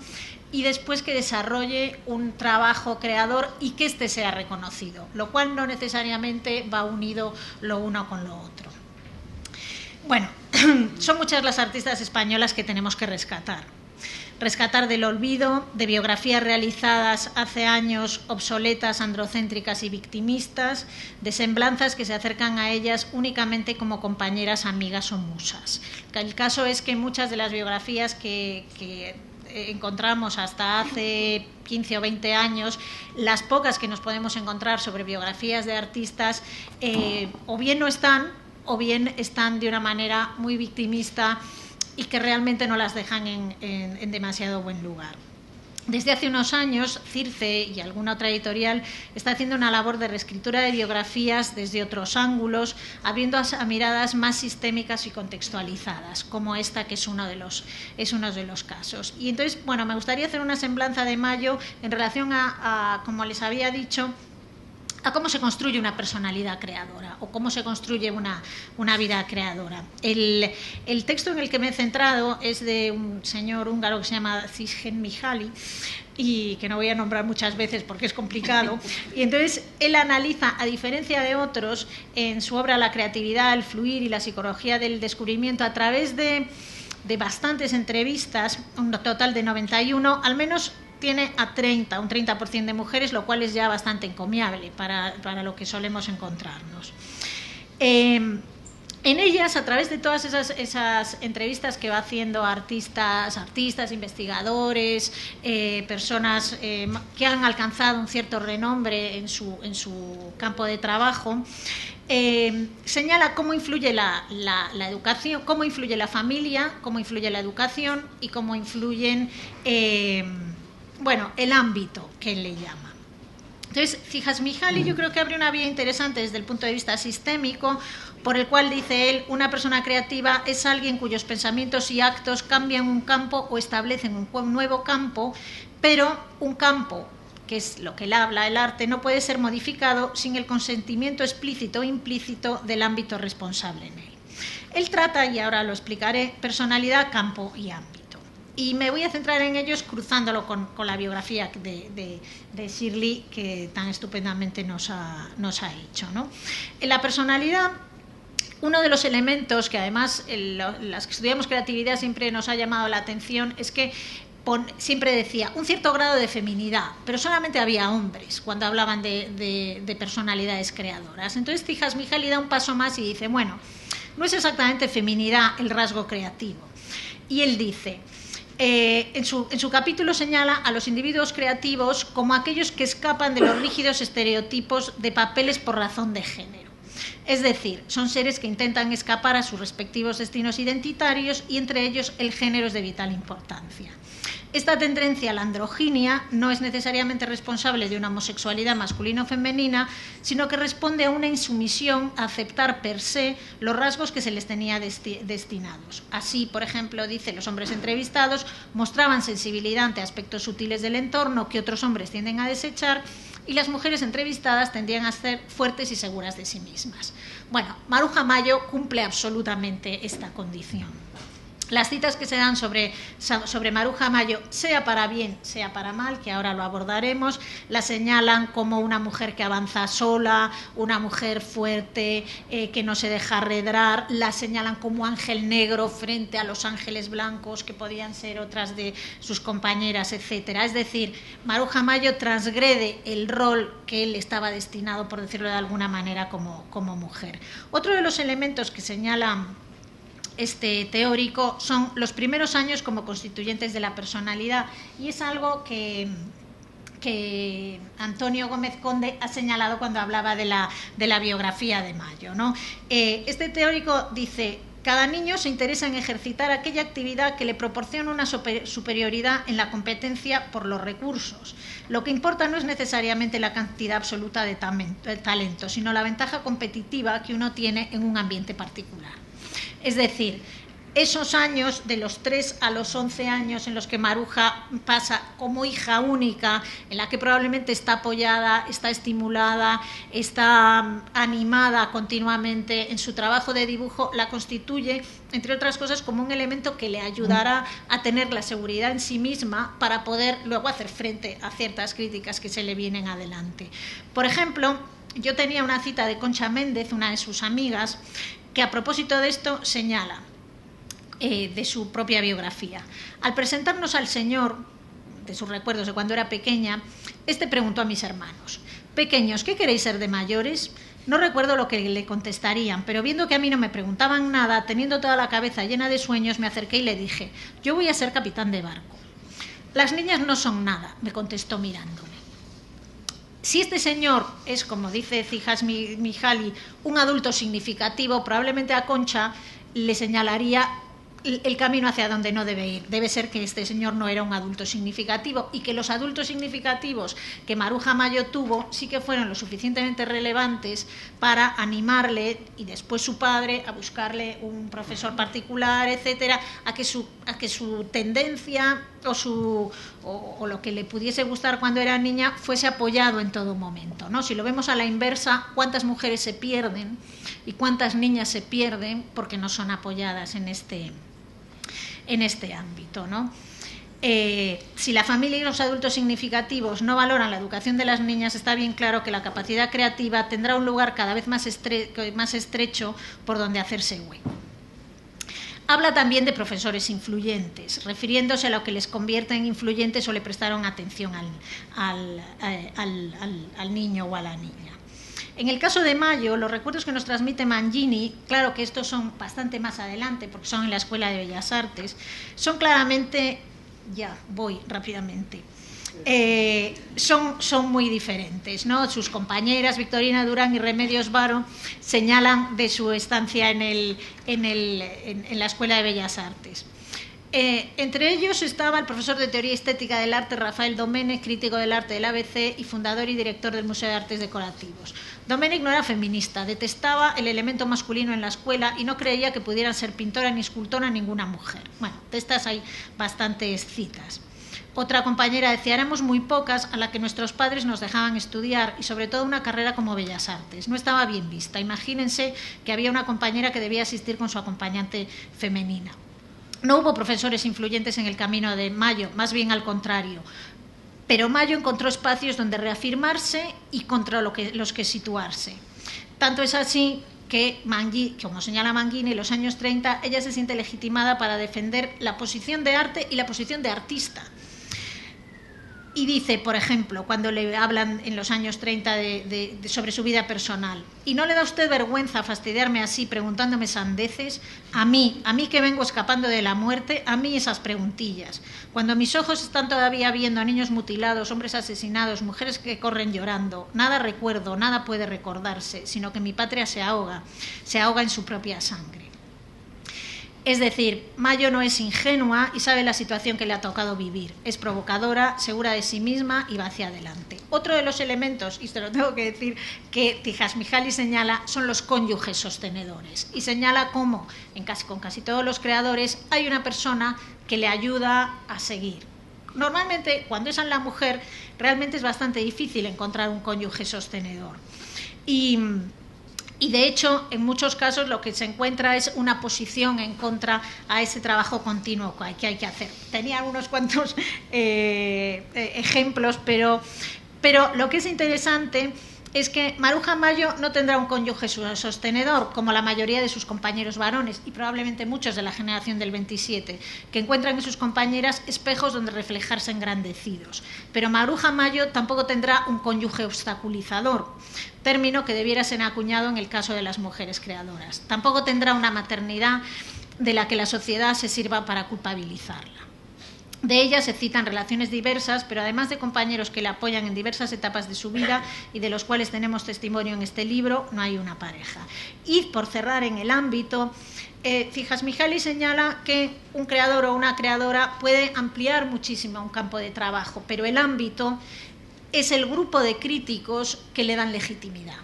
y después que desarrolle un trabajo creador y que éste sea reconocido, lo cual no necesariamente va unido lo uno con lo otro. Bueno, son muchas las artistas españolas que tenemos que rescatar del olvido, de biografías realizadas hace años obsoletas, androcéntricas y victimistas, de semblanzas que se acercan a ellas únicamente como compañeras, amigas o musas. El caso es que muchas de las biografías que encontramos hasta hace 15 o 20 años, las pocas que nos podemos encontrar sobre biografías de artistas, o bien no están, o bien están de una manera muy victimista y que realmente no las dejan en demasiado buen lugar. Desde hace unos años, Circe y alguna otra editorial está haciendo una labor de reescritura de biografías desde otros ángulos, abriendo a miradas más sistémicas y contextualizadas, como esta, que es uno de los casos. Y entonces, bueno, me gustaría hacer una semblanza de Mayo en relación a como les había dicho, a cómo se construye una personalidad creadora o cómo se construye una vida creadora. El texto en el que me he centrado es de un señor húngaro que se llama Csikszentmihalyi, y que no voy a nombrar muchas veces porque es complicado, y entonces él analiza, a diferencia de otros, en su obra La creatividad, el fluir y la psicología del descubrimiento, a través de bastantes entrevistas, un total de 91, al menos tiene un 30% de mujeres, lo cual es ya bastante encomiable para lo que solemos encontrarnos. En ellas, a través de todas esas entrevistas que va haciendo a artistas, investigadores, personas que han alcanzado un cierto renombre en su campo de trabajo, señala cómo influye la educación, cómo influye la familia, cómo influye la educación y cómo influyen el ámbito que él le llama. Entonces, Csikszentmihalyi yo creo que abre una vía interesante desde el punto de vista sistémico, por el cual, dice él, una persona creativa es alguien cuyos pensamientos y actos cambian un campo o establecen un nuevo campo, pero un campo, que es lo que él habla, el arte, no puede ser modificado sin el consentimiento explícito o implícito del ámbito responsable en él. Él trata, y ahora lo explicaré, personalidad, campo y ámbito. Y me voy a centrar en ellos cruzándolo con la biografía de Shirley, que tan estupendamente nos ha hecho, ¿no? En la personalidad, uno de los elementos que además las que estudiamos creatividad siempre nos ha llamado la atención es que siempre decía un cierto grado de feminidad, pero solamente había hombres cuando hablaban de personalidades creadoras. Entonces Csikszentmihalyi da un paso más y dice, bueno, no es exactamente feminidad el rasgo creativo. Y él dice, en su capítulo señala a los individuos creativos como aquellos que escapan de los rígidos estereotipos de papeles por razón de género. Es decir, son seres que intentan escapar a sus respectivos destinos identitarios y entre ellos el género es de vital importancia. Esta tendencia a la androginia no es necesariamente responsable de una homosexualidad masculina o femenina, sino que responde a una insumisión a aceptar per se los rasgos que se les tenía destinados. Así, por ejemplo, dice, los hombres entrevistados mostraban sensibilidad ante aspectos sutiles del entorno que otros hombres tienden a desechar, y las mujeres entrevistadas tendían a ser fuertes y seguras de sí mismas. Bueno, Maruja Mayo cumple absolutamente esta condición. Las citas que se dan sobre Maruja Mayo, sea para bien, sea para mal, que ahora lo abordaremos, la señalan como una mujer que avanza sola, una mujer fuerte, que no se deja arredrar, la señalan como ángel negro frente a los ángeles blancos, que podían ser otras de sus compañeras, etcétera. Es decir, Maruja Mayo transgrede el rol que él estaba destinado, por decirlo de alguna manera, como mujer. Otro de los elementos que señala este teórico son los primeros años como constituyentes de la personalidad, y es algo que Antonio Gómez Conde ha señalado cuando hablaba de la biografía de Mayo, ¿no? Este teórico dice: cada niño se interesa en ejercitar aquella actividad que le proporciona una superioridad en la competencia por los recursos. Lo que importa no es necesariamente la cantidad absoluta de talento, sino la ventaja competitiva que uno tiene en un ambiente particular. Es decir, esos años, de los 3 a los 11 años en los que Maruja pasa como hija única, en la que probablemente está apoyada, está estimulada, está animada continuamente en su trabajo de dibujo, la constituye, entre otras cosas, como un elemento que le ayudará a tener la seguridad en sí misma para poder luego hacer frente a ciertas críticas que se le vienen adelante. Por ejemplo, yo tenía una cita de Concha Méndez, una de sus amigas, que a propósito de esto señala de su propia biografía: al presentarnos al Señor, de sus recuerdos de cuando era pequeña, este preguntó a mis hermanos: pequeños, ¿qué queréis ser de mayores? No recuerdo lo que le contestarían, pero viendo que a mí no me preguntaban nada, teniendo toda la cabeza llena de sueños, me acerqué y le dije: yo voy a ser capitán de barco. Las niñas no son nada, me contestó mirándome. Si este señor es, como dice Csikszentmihalyi, un adulto significativo, probablemente a Concha le señalaría el camino hacia donde no debe ir. Debe ser que este señor no era un adulto significativo, y que los adultos significativos que Maruja Mayo tuvo sí que fueron lo suficientemente relevantes para animarle, y después su padre, a buscarle un profesor particular, etcétera, a que su tendencia o lo que le pudiese gustar cuando era niña fuese apoyado en todo momento, ¿no? Si lo vemos a la inversa, ¿cuántas mujeres se pierden y cuántas niñas se pierden porque no son apoyadas en este ámbito, ¿no? Si la familia y los adultos significativos no valoran la educación de las niñas, está bien claro que la capacidad creativa tendrá un lugar cada vez más estrecho por donde hacerse hueco. Habla también de profesores influyentes, refiriéndose a lo que les convierte en influyentes o le prestaron atención al niño o a la niña. En el caso de Mayo, los recuerdos que nos transmite Mangini, claro que estos son bastante más adelante porque son en la Escuela de Bellas Artes, son claramente, ya voy rápidamente, son muy diferentes, ¿no? Sus compañeras Victorina Durán y Remedios Varo señalan de su estancia en la Escuela de Bellas Artes. Entre ellos estaba el profesor de Teoría Estética del Arte Rafael Domènech, crítico del arte del ABC y fundador y director del Museo de Artes Decorativos. Domènech no era feminista, detestaba el elemento masculino en la escuela y no creía que pudieran ser pintora ni escultora ninguna mujer. Bueno, de estas hay bastantes citas. Otra compañera decía: éramos muy pocas a la que nuestros padres nos dejaban estudiar, y sobre todo una carrera como Bellas Artes. No estaba bien vista. Imagínense que había una compañera que debía asistir con su acompañante femenina. No hubo profesores influyentes en el camino de Mayo, más bien al contrario. Pero Mayo encontró espacios donde reafirmarse y contra los que situarse. Tanto es así que, como señala Mangini, en los años 30 ella se siente legitimada para defender la posición de arte y la posición de artista. Y dice, por ejemplo, cuando le hablan en los años 30 sobre su vida personal: ¿y no le da a usted vergüenza fastidiarme así preguntándome sandeces? A mí que vengo escapando de la muerte, a mí esas preguntillas. Cuando mis ojos están todavía viendo a niños mutilados, hombres asesinados, mujeres que corren llorando, nada recuerdo, nada puede recordarse, sino que mi patria se ahoga en su propia sangre. Es decir, Mayo no es ingenua y sabe la situación que le ha tocado vivir. Es provocadora, segura de sí misma y va hacia adelante. Otro de los elementos, y esto lo tengo que decir, que Csikszentmihalyi señala son los cónyuges sostenedores. Y señala cómo con casi todos los creadores hay una persona que le ayuda a seguir. Normalmente, cuando es la mujer, realmente es bastante difícil encontrar un cónyuge sostenedor. Y Y de hecho, en muchos casos lo que se encuentra es una posición en contra a ese trabajo continuo que hay que hacer. Tenía unos cuantos ejemplos, pero lo que es interesante es que Maruja Mayo no tendrá un cónyuge sostenedor, como la mayoría de sus compañeros varones, y probablemente muchos de la generación del 27, que encuentran en sus compañeras espejos donde reflejarse engrandecidos. Pero Maruja Mayo tampoco tendrá un cónyuge obstaculizador, término que debiera ser acuñado en el caso de las mujeres creadoras. Tampoco tendrá una maternidad de la que la sociedad se sirva para culpabilizarla. De ella se citan relaciones diversas, pero además de compañeros que le apoyan en diversas etapas de su vida y de los cuales tenemos testimonio en este libro, no hay una pareja. Y por cerrar en el ámbito, Csikszentmihalyi señala que un creador o una creadora puede ampliar muchísimo un campo de trabajo, pero el ámbito es el grupo de críticos que le dan legitimidad.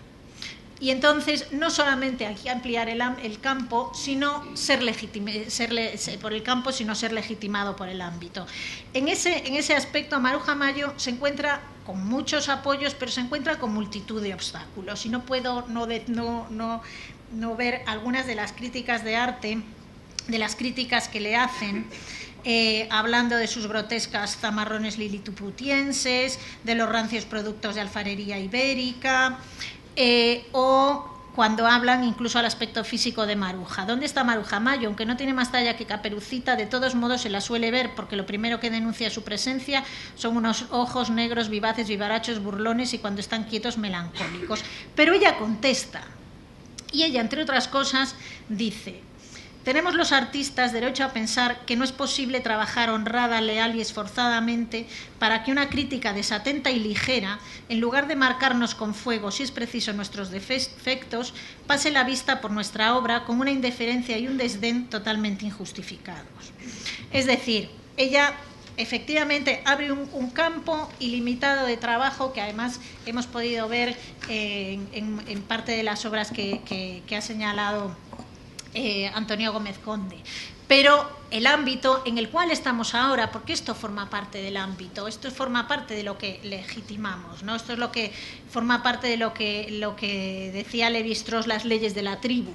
Y entonces no solamente hay que ampliar el campo, sino ser legitimado por el ámbito. En ese aspecto, Maruja Mayo se encuentra con muchos apoyos, pero se encuentra con multitud de obstáculos. Y no puedo no ver algunas de las críticas de arte, de las críticas que le hacen, hablando de sus grotescas zamarrones liliputienses, de los rancios productos de alfarería ibérica, o cuando hablan incluso al aspecto físico de Maruja. ¿Dónde está Maruja Mayo? Aunque no tiene más talla que Caperucita, de todos modos se la suele ver, porque lo primero que denuncia su presencia son unos ojos negros, vivaces, vivarachos, burlones y cuando están quietos, melancólicos. Pero ella contesta, y ella, entre otras cosas, dice: tenemos los artistas derecho a pensar que no es posible trabajar honrada, leal y esforzadamente para que una crítica desatenta y ligera, en lugar de marcarnos con fuego, si es preciso, nuestros defectos, pase la vista por nuestra obra con una indiferencia y un desdén totalmente injustificados. Es decir, ella efectivamente abre un campo ilimitado de trabajo que además hemos podido ver en parte de las obras que ha señalado Antonio Gómez Conde. Pero el ámbito en el cual estamos ahora, porque esto forma parte del ámbito, esto forma parte de lo que legitimamos, ¿no? Esto es lo que forma parte de lo que decía Lévi-Strauss, las leyes de la tribu.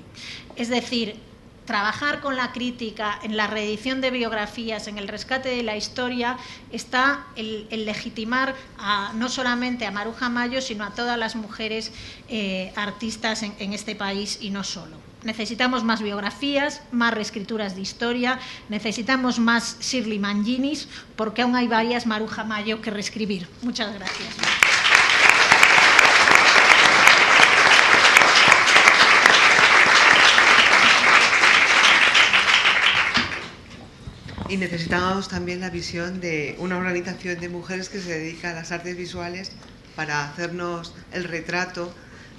Es decir, trabajar con la crítica, en la reedición de biografías, en el rescate de la historia, está el legitimar no solamente a Maruja Mayo, sino a todas las mujeres artistas en este país y no solo. Necesitamos más biografías, más reescrituras de historia, necesitamos más Shirley Manginis, porque aún hay varias Maruja Mayo que reescribir. Muchas gracias. Y necesitamos también la visión de una organización de mujeres que se dedica a las artes visuales para hacernos el retrato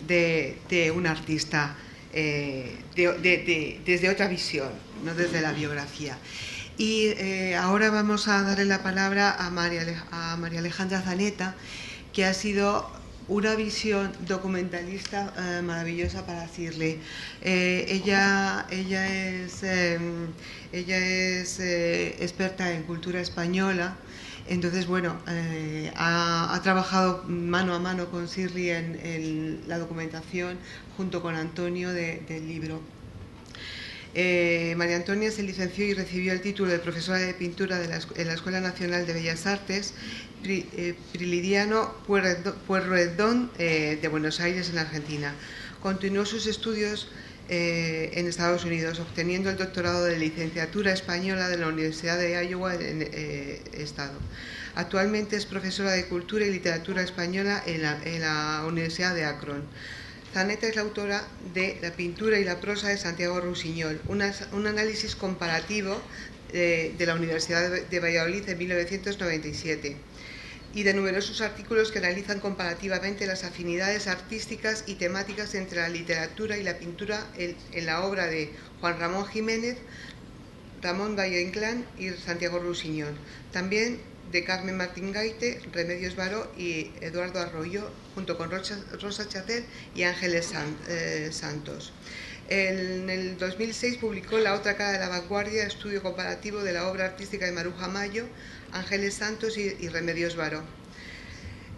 de un artista desde otra visión, no desde la biografía. Y ahora vamos a darle la palabra a María Alejandra Zaneta, que ha sido una visión documentalista maravillosa para Shirley. Ella es experta en cultura española. Entonces, bueno, ha trabajado mano a mano con Shirley en la documentación junto con Antonio del libro. María Antonia se licenció y recibió el título de profesora de pintura en la Escuela Nacional de Bellas Artes Prilidiano Pueyrredón de Buenos Aires, en Argentina. Continuó sus estudios en Estados Unidos, obteniendo el doctorado de licenciatura española de la Universidad de Iowa en Estado. Actualmente es profesora de Cultura y Literatura Española en la Universidad de Akron. Zaneta es la autora de La pintura y la prosa de Santiago Rusiñol, un análisis comparativo de la Universidad de Valladolid en 1997, y de numerosos artículos que analizan comparativamente las afinidades artísticas y temáticas entre la literatura y la pintura en la obra de Juan Ramón Jiménez, Ramón Valle Inclán y Santiago Rusiñol. También de Carmen Martín Gaite, Remedios Varo y Eduardo Arroyo, junto con Rosa Chatel y Ángeles Santos. En el 2006 publicó La otra cara de la vanguardia, estudio comparativo de la obra artística de Maruja Mayo, Ángeles Santos y Remedios Varo.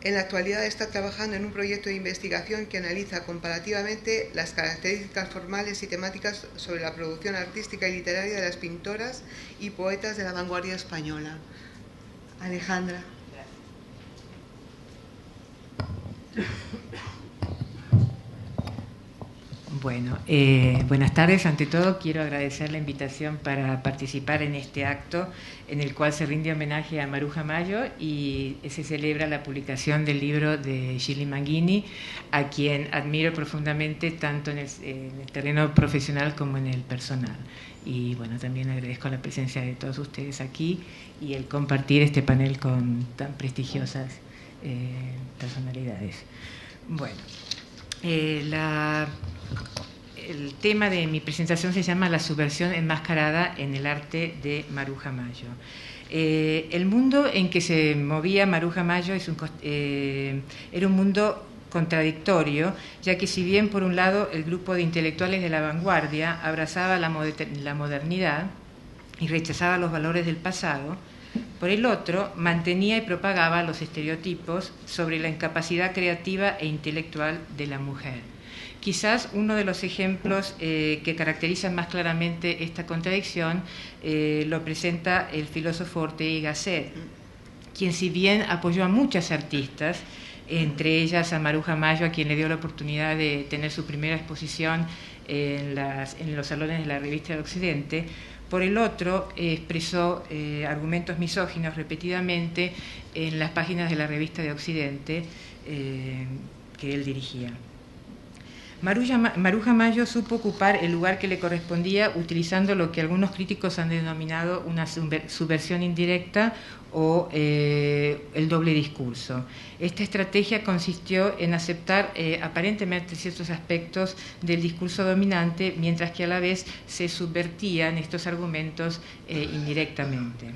En la actualidad está trabajando en un proyecto de investigación que analiza comparativamente las características formales y temáticas sobre la producción artística y literaria de las pintoras y poetas de la vanguardia española. Alejandra. Bueno, buenas tardes. Ante todo, quiero agradecer la invitación para participar en este acto en el cual se rinde homenaje a Maruja Mayo y se celebra la publicación del libro de Shirley Manghini, a quien admiro profundamente tanto en el terreno profesional como en el personal. Y bueno, también agradezco la presencia de todos ustedes aquí y el compartir este panel con tan prestigiosas personalidades. Bueno, el tema de mi presentación se llama La subversión enmascarada en el arte de Maruja Mayo. El mundo en que se movía Maruja Mayo era un mundo contradictorio, ya que si bien por un lado el grupo de intelectuales de la vanguardia abrazaba la modernidad y rechazaba los valores del pasado, por el otro mantenía y propagaba los estereotipos sobre la incapacidad creativa e intelectual de la mujer. Quizás uno de los ejemplos que caracterizan más claramente esta contradicción lo presenta el filósofo Ortega y Gasset, quien si bien apoyó a muchas artistas, entre ellas a Maruja Mayo, a quien le dio la oportunidad de tener su primera exposición en los salones de la Revista de Occidente, por el otro expresó argumentos misóginos repetidamente en las páginas de la Revista de Occidente que él dirigía. Maruja Mayo supo ocupar el lugar que le correspondía utilizando lo que algunos críticos han denominado una subversión indirecta o el doble discurso. Esta estrategia consistió en aceptar aparentemente ciertos aspectos del discurso dominante, mientras que a la vez se subvertían estos argumentos indirectamente.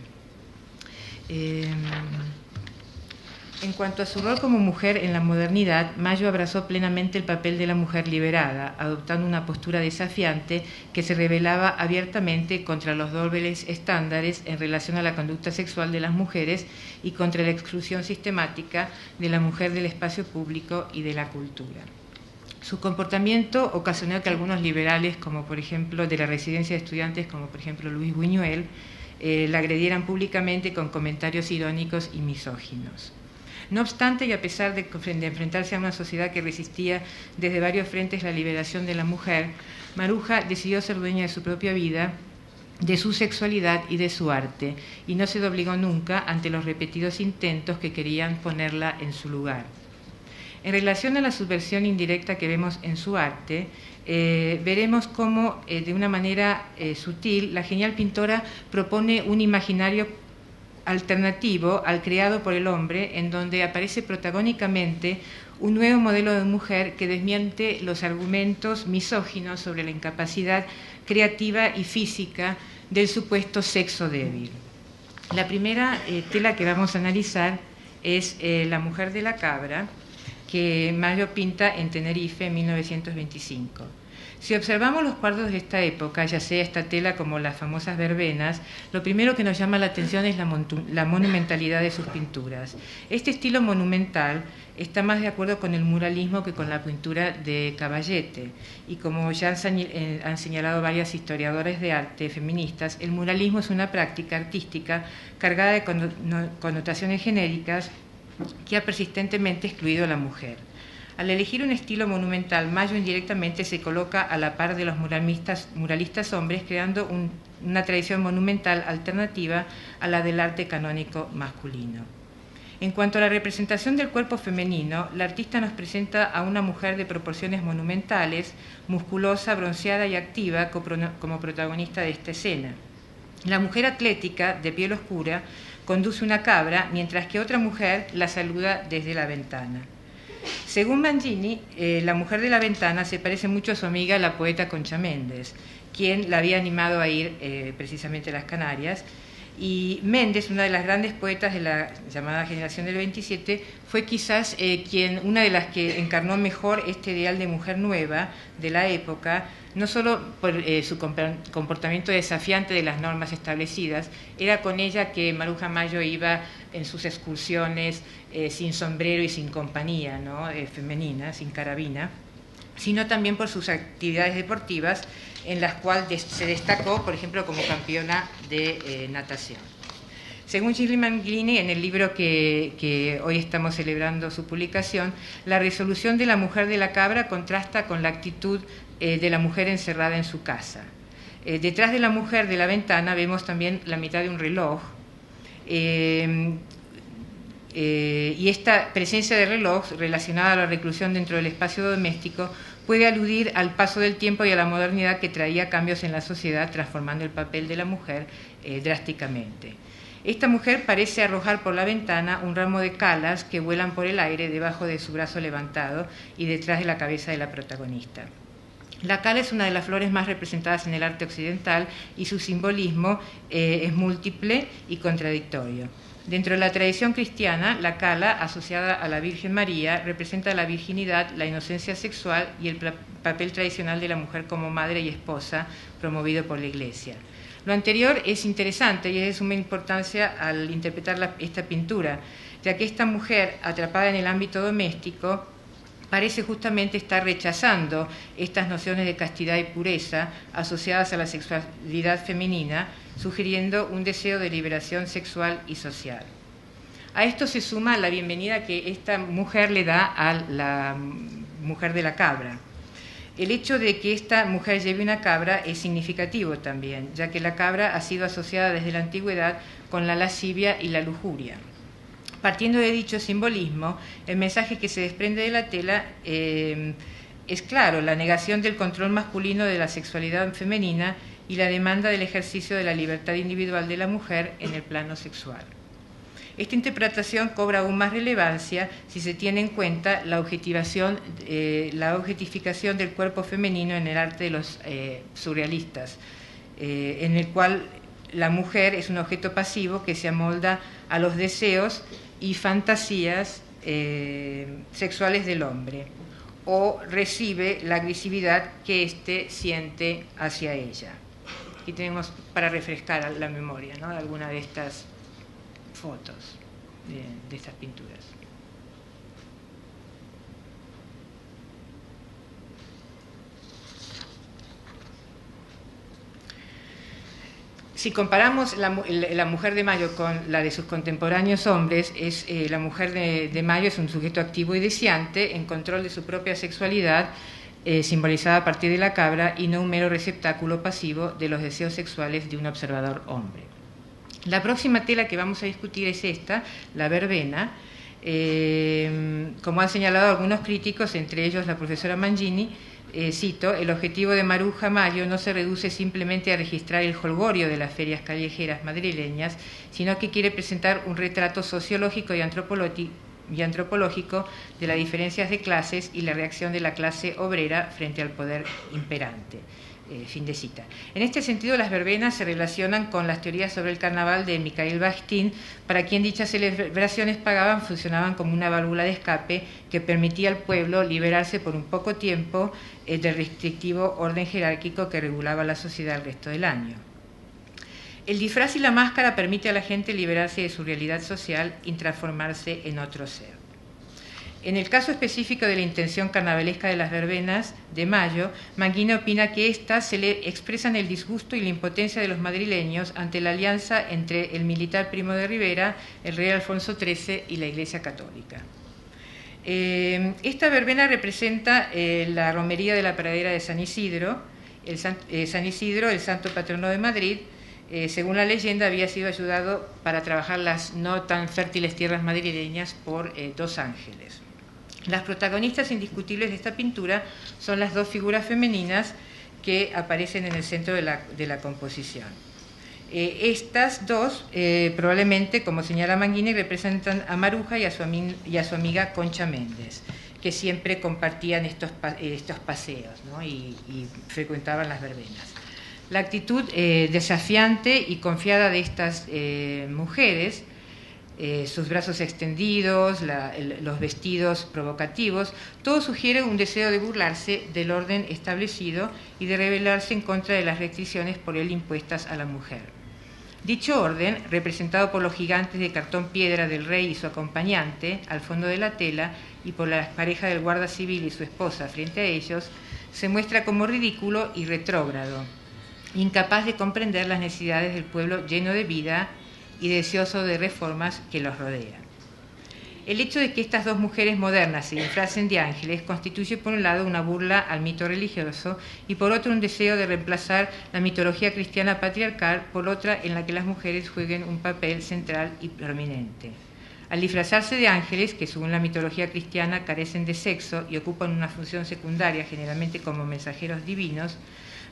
En cuanto a su rol como mujer en la modernidad, Mayo abrazó plenamente el papel de la mujer liberada, adoptando una postura desafiante que se rebelaba abiertamente contra los dobles estándares en relación a la conducta sexual de las mujeres y contra la exclusión sistemática de la mujer del espacio público y de la cultura. Su comportamiento ocasionó que algunos liberales, como por ejemplo de la residencia de estudiantes, como por ejemplo Luis Buñuel, la agredieran públicamente con comentarios irónicos y misóginos. No obstante, y a pesar de enfrentarse a una sociedad que resistía desde varios frentes la liberación de la mujer, Maruja decidió ser dueña de su propia vida, de su sexualidad y de su arte, y no se doblegó nunca ante los repetidos intentos que querían ponerla en su lugar. En relación a la subversión indirecta que vemos en su arte, veremos cómo, de una manera sutil, la genial pintora propone un imaginario alternativo al creado por el hombre, en donde aparece protagónicamente un nuevo modelo de mujer que desmiente los argumentos misóginos sobre la incapacidad creativa y física del supuesto sexo débil. La primera tela que vamos a analizar es La mujer de la cabra, que Mayo pinta en Tenerife en 1925. Si observamos los cuadros de esta época, ya sea esta tela como las famosas verbenas, lo primero que nos llama la atención es la monumentalidad de sus pinturas. Este estilo monumental está más de acuerdo con el muralismo que con la pintura de Caballete, y como ya han señalado varias historiadoras de arte feministas, el muralismo es una práctica artística cargada de connotaciones genéricas que ha persistentemente excluido a la mujer. Al elegir un estilo monumental, Mayo indirectamente se coloca a la par de los muralistas hombres, creando una tradición monumental alternativa a la del arte canónico masculino. En cuanto a la representación del cuerpo femenino, la artista nos presenta a una mujer de proporciones monumentales, musculosa, bronceada y activa como protagonista de esta escena. La mujer atlética, de piel oscura, conduce una cabra, mientras que otra mujer la saluda desde la ventana. Según Manghini, la mujer de la ventana se parece mucho a su amiga la poeta Concha Méndez, quien la había animado a ir precisamente a las Canarias, Y Méndez, una de las grandes poetas de la llamada generación del 27, fue quizás una de las que encarnó mejor este ideal de mujer nueva de la época, no solo por su comportamiento desafiante de las normas establecidas. Era con ella que Maruja Mayo iba en sus excursiones sin sombrero y sin compañía, ¿no? Femenina, sin carabina, sino también por sus actividades deportivas, en las cuales se destacó, por ejemplo, como campeona de natación. Según Shirley Manglini, en el libro que hoy estamos celebrando su publicación, la resolución de la mujer de la cabra contrasta con la actitud de la mujer encerrada en su casa. Detrás de la mujer de la ventana vemos también la mitad de un reloj, y esta presencia de reloj relacionada a la reclusión dentro del espacio doméstico puede aludir al paso del tiempo y a la modernidad que traía cambios en la sociedad, transformando el papel de la mujer drásticamente. Esta mujer parece arrojar por la ventana un ramo de calas que vuelan por el aire debajo de su brazo levantado y detrás de la cabeza de la protagonista. La cala es una de las flores más representadas en el arte occidental y su simbolismo es múltiple y contradictorio. Dentro de la tradición cristiana, la cala, asociada a la Virgen María, representa la virginidad, la inocencia sexual y el papel tradicional de la mujer como madre y esposa, promovido por la Iglesia. Lo anterior es interesante y es de suma importancia al interpretar esta pintura, ya que esta mujer, atrapada en el ámbito doméstico, parece justamente estar rechazando estas nociones de castidad y pureza asociadas a la sexualidad femenina, sugiriendo un deseo de liberación sexual y social. A esto se suma la bienvenida que esta mujer le da a la mujer de la cabra. El hecho de que esta mujer lleve una cabra es significativo también, ya que la cabra ha sido asociada desde la antigüedad con la lascivia y la lujuria. Partiendo de dicho simbolismo, el mensaje que se desprende de la tela es claro: la negación del control masculino de la sexualidad femenina y la demanda del ejercicio de la libertad individual de la mujer en el plano sexual. Esta interpretación cobra aún más relevancia si se tiene en cuenta la objetificación del cuerpo femenino en el arte de los surrealistas, en el cual la mujer es un objeto pasivo que se amolda a los deseos y fantasías sexuales del hombre, o recibe la agresividad que éste siente hacia ella. Aquí tenemos para refrescar la memoria, ¿no?, de alguna de estas fotos, de estas pinturas. Si comparamos la mujer de Mayo con la de sus contemporáneos hombres, la mujer de Mayo es un sujeto activo y deseante, en control de su propia sexualidad, simbolizada a partir de la cabra, y no un mero receptáculo pasivo de los deseos sexuales de un observador hombre. La próxima tela que vamos a discutir es esta, la verbena. Como han señalado algunos críticos, entre ellos la profesora Mangini, cito: el objetivo de Maruja Mayo no se reduce simplemente a registrar el jolgorio de las ferias callejeras madrileñas, sino que quiere presentar un retrato sociológico y antropológico de las diferencias de clases y la reacción de la clase obrera frente al poder imperante. Fin de cita. En este sentido, las verbenas se relacionan con las teorías sobre el carnaval de Mikhail Bakhtin, para quien dichas celebraciones pagaban funcionaban como una válvula de escape que permitía al pueblo liberarse por un poco tiempo del restrictivo orden jerárquico que regulaba la sociedad el resto del año. El disfraz y la máscara permite a la gente liberarse de su realidad social y transformarse en otro ser. En el caso específico de la intención carnavalesca de las verbenas de Mayo, Manguini opina que éstas se le expresan el disgusto y la impotencia de los madrileños ante la alianza entre el militar Primo de Rivera, el rey Alfonso XIII y la Iglesia Católica. Esta verbena representa la romería de la pradera de San Isidro. San Isidro, el santo patrono de Madrid, según la leyenda, había sido ayudado para trabajar las no tan fértiles tierras madrileñas por dos ángeles. Las protagonistas indiscutibles de esta pintura son las dos figuras femeninas que aparecen en el centro de la composición. Estas dos, probablemente, como señala Manguini, representan a Maruja y a su amiga Concha Méndez, que siempre compartían estos paseos, ¿no?, y frecuentaban las verbenas. La actitud desafiante y confiada de estas mujeres, sus brazos extendidos, los vestidos provocativos, todo sugiere un deseo de burlarse del orden establecido y de rebelarse en contra de las restricciones por él impuestas a la mujer. Dicho orden, representado por los gigantes de cartón piedra del rey y su acompañante al fondo de la tela y por la pareja del guarda civil y su esposa frente a ellos, se muestra como ridículo y retrógrado, incapaz de comprender las necesidades del pueblo lleno de vida y deseoso de reformas que los rodea. El hecho de que estas dos mujeres modernas se disfracen de ángeles constituye por un lado una burla al mito religioso y por otro un deseo de reemplazar la mitología cristiana patriarcal por otra en la que las mujeres jueguen un papel central y prominente. Al disfrazarse de ángeles, que según la mitología cristiana carecen de sexo y ocupan una función secundaria generalmente como mensajeros divinos,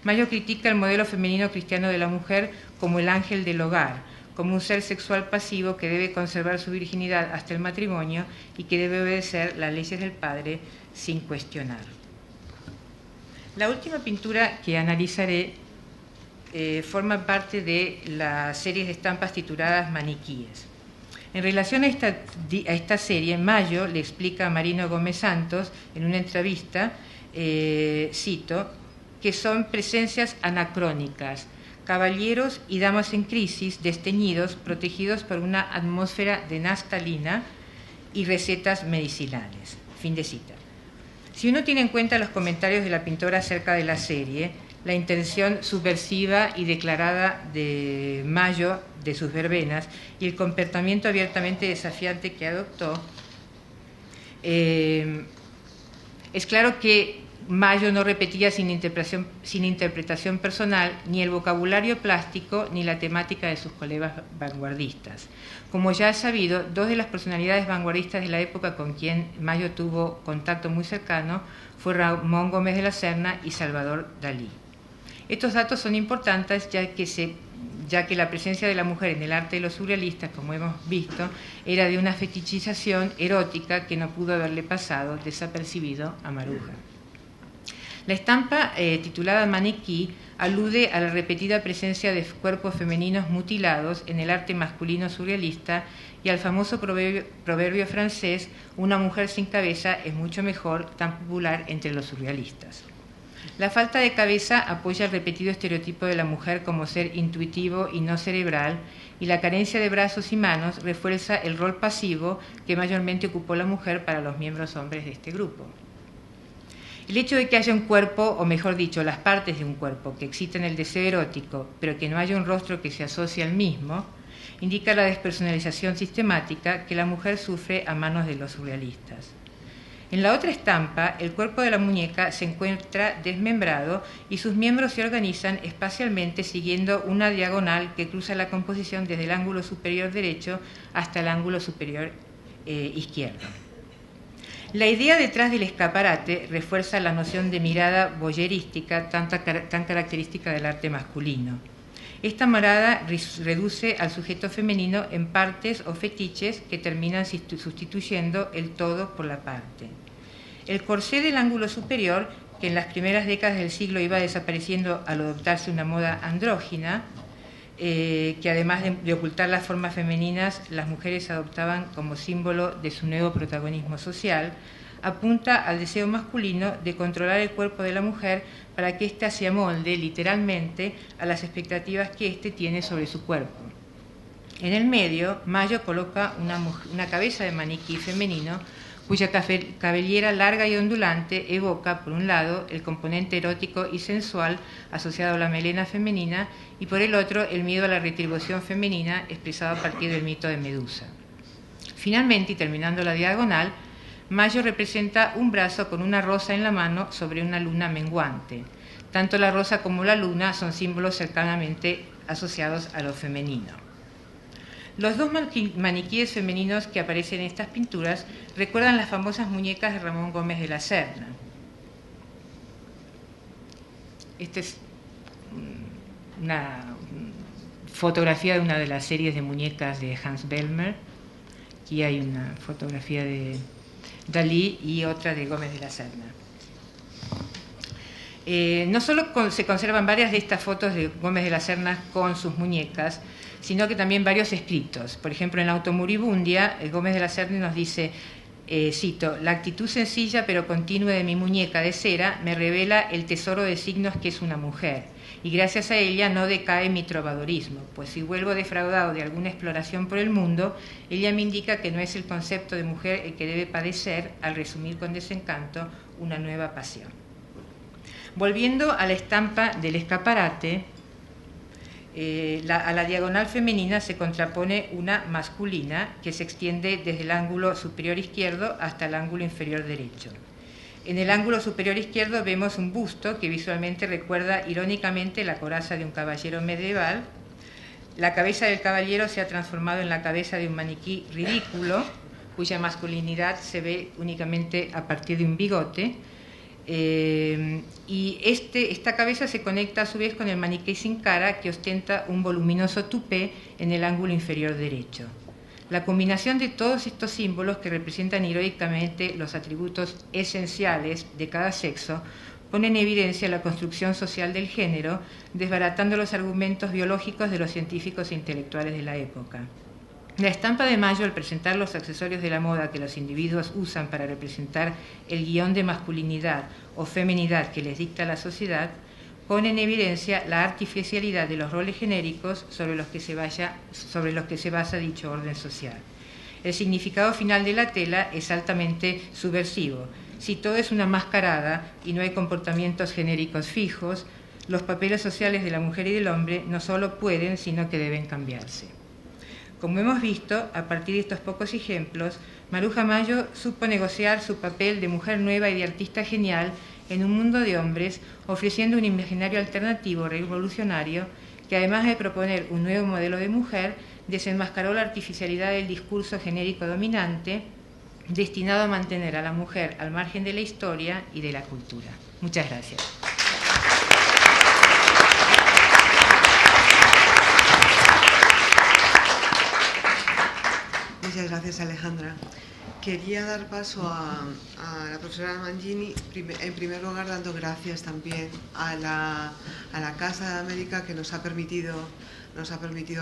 Mayo critica el modelo femenino cristiano de la mujer como el ángel del hogar, como un ser sexual pasivo que debe conservar su virginidad hasta el matrimonio y que debe obedecer las leyes del padre sin cuestionar. La última pintura que analizaré forma parte de la serie de estampas tituladas Maniquíes. En relación a esta serie, Mayo le explica a Marino Gómez Santos en una entrevista, cito, que son presencias anacrónicas, caballeros y damas en crisis, desteñidos, protegidos por una atmósfera de naftalina y recetas medicinales. Fin de cita. Si uno tiene en cuenta los comentarios de la pintora acerca de la serie, la intención subversiva y declarada de Mayo de sus verbenas y el comportamiento abiertamente desafiante que adoptó, es claro que Mayo no repetía sin interpretación personal ni el vocabulario plástico ni la temática de sus colegas vanguardistas. Como ya es sabido, dos de las personalidades vanguardistas de la época con quien Mayo tuvo contacto muy cercano fue Ramón Gómez de la Serna y Salvador Dalí. Estos datos son importantes ya que la presencia de la mujer en el arte de los surrealistas, como hemos visto, era de una fetichización erótica que no pudo haberle pasado desapercibido a Maruja. La estampa titulada Maniquí alude a la repetida presencia de cuerpos femeninos mutilados en el arte masculino surrealista y al famoso proverbio francés, una mujer sin cabeza es mucho mejor, tan popular entre los surrealistas. La falta de cabeza apoya el repetido estereotipo de la mujer como ser intuitivo y no cerebral, y la carencia de brazos y manos refuerza el rol pasivo que mayormente ocupó la mujer para los miembros hombres de este grupo. El hecho de que haya un cuerpo, o mejor dicho, las partes de un cuerpo que exciten el deseo erótico, pero que no haya un rostro que se asocie al mismo, indica la despersonalización sistemática que la mujer sufre a manos de los surrealistas. En la otra estampa, el cuerpo de la muñeca se encuentra desmembrado y sus miembros se organizan espacialmente siguiendo una diagonal que cruza la composición desde el ángulo superior derecho hasta el ángulo superior izquierdo. La idea detrás del escaparate refuerza la noción de mirada voyerística tan característica del arte masculino. Esta mirada reduce al sujeto femenino en partes o fetiches que terminan sustituyendo el todo por la parte. El corsé del ángulo superior, que en las primeras décadas del siglo iba desapareciendo al adoptarse una moda andrógina, que además de ocultar las formas femeninas, las mujeres adoptaban como símbolo de su nuevo protagonismo social, apunta al deseo masculino de controlar el cuerpo de la mujer para que ésta se amolde literalmente a las expectativas que éste tiene sobre su cuerpo. En el medio, Mayo coloca una cabeza de maniquí femenino cuya cabellera larga y ondulante evoca, por un lado, el componente erótico y sensual asociado a la melena femenina y por el otro, el miedo a la retribución femenina expresado a partir del mito de Medusa. Finalmente, y terminando la diagonal, Mayo representa un brazo con una rosa en la mano sobre una luna menguante. Tanto la rosa como la luna son símbolos cercanamente asociados a lo femenino. Los dos maniquíes femeninos que aparecen en estas pinturas recuerdan las famosas muñecas de Ramón Gómez de la Serna. Esta es una fotografía de una de las series de muñecas de Hans Bellmer. Aquí hay una fotografía de Dalí y otra de Gómez de la Serna. No solo se conservan varias de estas fotos de Gómez de la Serna con sus muñecas, sino que también varios escritos. Por ejemplo, en la Automoribundia, Gómez de la Serna nos dice, cito, «La actitud sencilla pero continua de mi muñeca de cera me revela el tesoro de signos que es una mujer, y gracias a ella no decae mi trovadorismo, pues si vuelvo defraudado de alguna exploración por el mundo, ella me indica que no es el concepto de mujer el que debe padecer al resumir con desencanto una nueva pasión». Volviendo a la estampa del escaparate, a la diagonal femenina se contrapone una masculina que se extiende desde el ángulo superior izquierdo hasta el ángulo inferior derecho. En el ángulo superior izquierdo vemos un busto que visualmente recuerda irónicamente la coraza de un caballero medieval. La cabeza del caballero se ha transformado en la cabeza de un maniquí ridículo, cuya masculinidad se ve únicamente a partir de un bigote. Y esta cabeza se conecta a su vez con el maniquí sin cara que ostenta un voluminoso tupé en el ángulo inferior derecho. La combinación de todos estos símbolos que representan heroicamente los atributos esenciales de cada sexo pone en evidencia la construcción social del género, desbaratando los argumentos biológicos de los científicos e intelectuales de la época. La estampa de Mayo, al presentar los accesorios de la moda que los individuos usan para representar el guión de masculinidad o feminidad que les dicta la sociedad, pone en evidencia la artificialidad de los roles genéricos sobre los que se basa dicho orden social. El significado final de la tela es altamente subversivo. Si todo es una mascarada y no hay comportamientos genéricos fijos, los papeles sociales de la mujer y del hombre no solo pueden, sino que deben cambiarse. Como hemos visto, a partir de estos pocos ejemplos, Maruja Mayo supo negociar su papel de mujer nueva y de artista genial en un mundo de hombres, ofreciendo un imaginario alternativo revolucionario que, además de proponer un nuevo modelo de mujer, desenmascaró la artificialidad del discurso genérico dominante, destinado a mantener a la mujer al margen de la historia y de la cultura. Muchas gracias. Muchas gracias, Alejandra. Quería dar paso a la profesora Mangini, en primer lugar dando gracias también a la Casa de América que nos ha permitido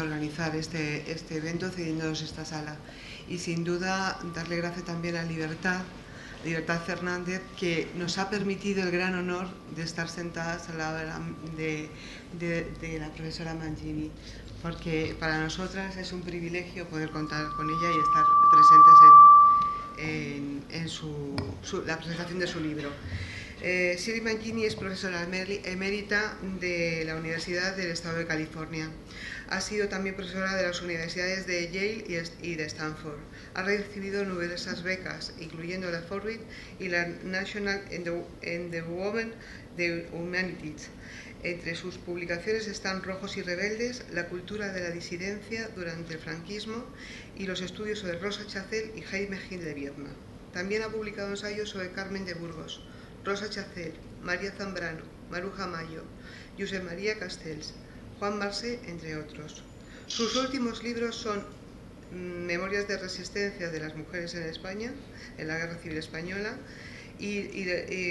organizar este evento, cediéndonos esta sala. Y sin duda darle gracias también a Libertad Fernández, que nos ha permitido el gran honor de estar sentadas al lado de la profesora Mangini, porque para nosotras es un privilegio poder contar con ella y estar presentes en la presentación de su libro. Shirley Mangini es profesora emérita de la Universidad del Estado de California. Ha sido también profesora de las universidades de Yale y de Stanford. Ha recibido numerosas becas, incluyendo la Fulbright y la National Endowment for Humanities. Entre sus publicaciones están Rojos y Rebeldes, la cultura de la disidencia durante el franquismo y los estudios sobre Rosa Chacel y Jaime Gil de Viedma. También ha publicado ensayos sobre Carmen de Burgos, Rosa Chacel, María Zambrano, Maruja Mayo, Josep María Castells, Juan Marsé, entre otros. Sus últimos libros son Memorias de resistencia de las mujeres en España, en la Guerra Civil Española, y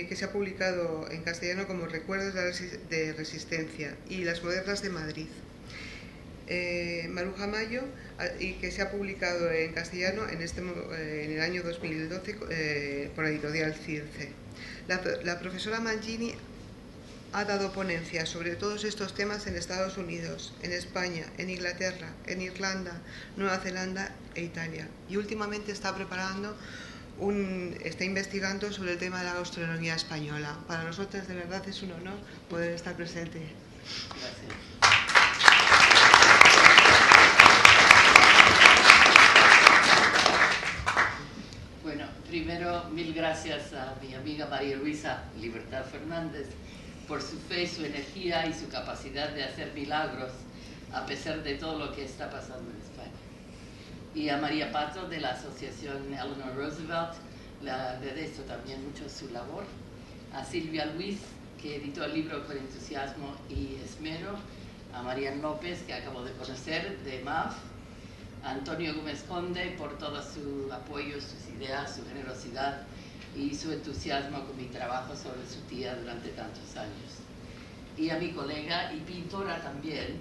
que se ha publicado en castellano como Recuerdos de Resistencia, y Las Modernas de Madrid. Maruja Mayo, y que se ha publicado en castellano en el año 2012 por editorial Circe. La profesora Mangini ha dado ponencias sobre todos estos temas en Estados Unidos, en España, en Inglaterra, en Irlanda, Nueva Zelanda e Italia. Y últimamente está investigando sobre el tema de la gastronomía española. Para nosotros de verdad es un honor poder estar presente. Gracias. Bueno, primero mil gracias a mi amiga María Luisa Libertad Fernández por su fe, su energía y su capacidad de hacer milagros a pesar de todo lo que está pasando en España. Y a María Pato de la Asociación Eleanor Roosevelt, le agradezco también mucho su labor. A Silvia Luis, que editó el libro con entusiasmo y esmero. A Marian López, que acabo de conocer, de MAF. A Antonio Gómez Conde por todo su apoyo, sus ideas, su generosidad y su entusiasmo con mi trabajo sobre su tía durante tantos años. Y a mi colega y pintora también,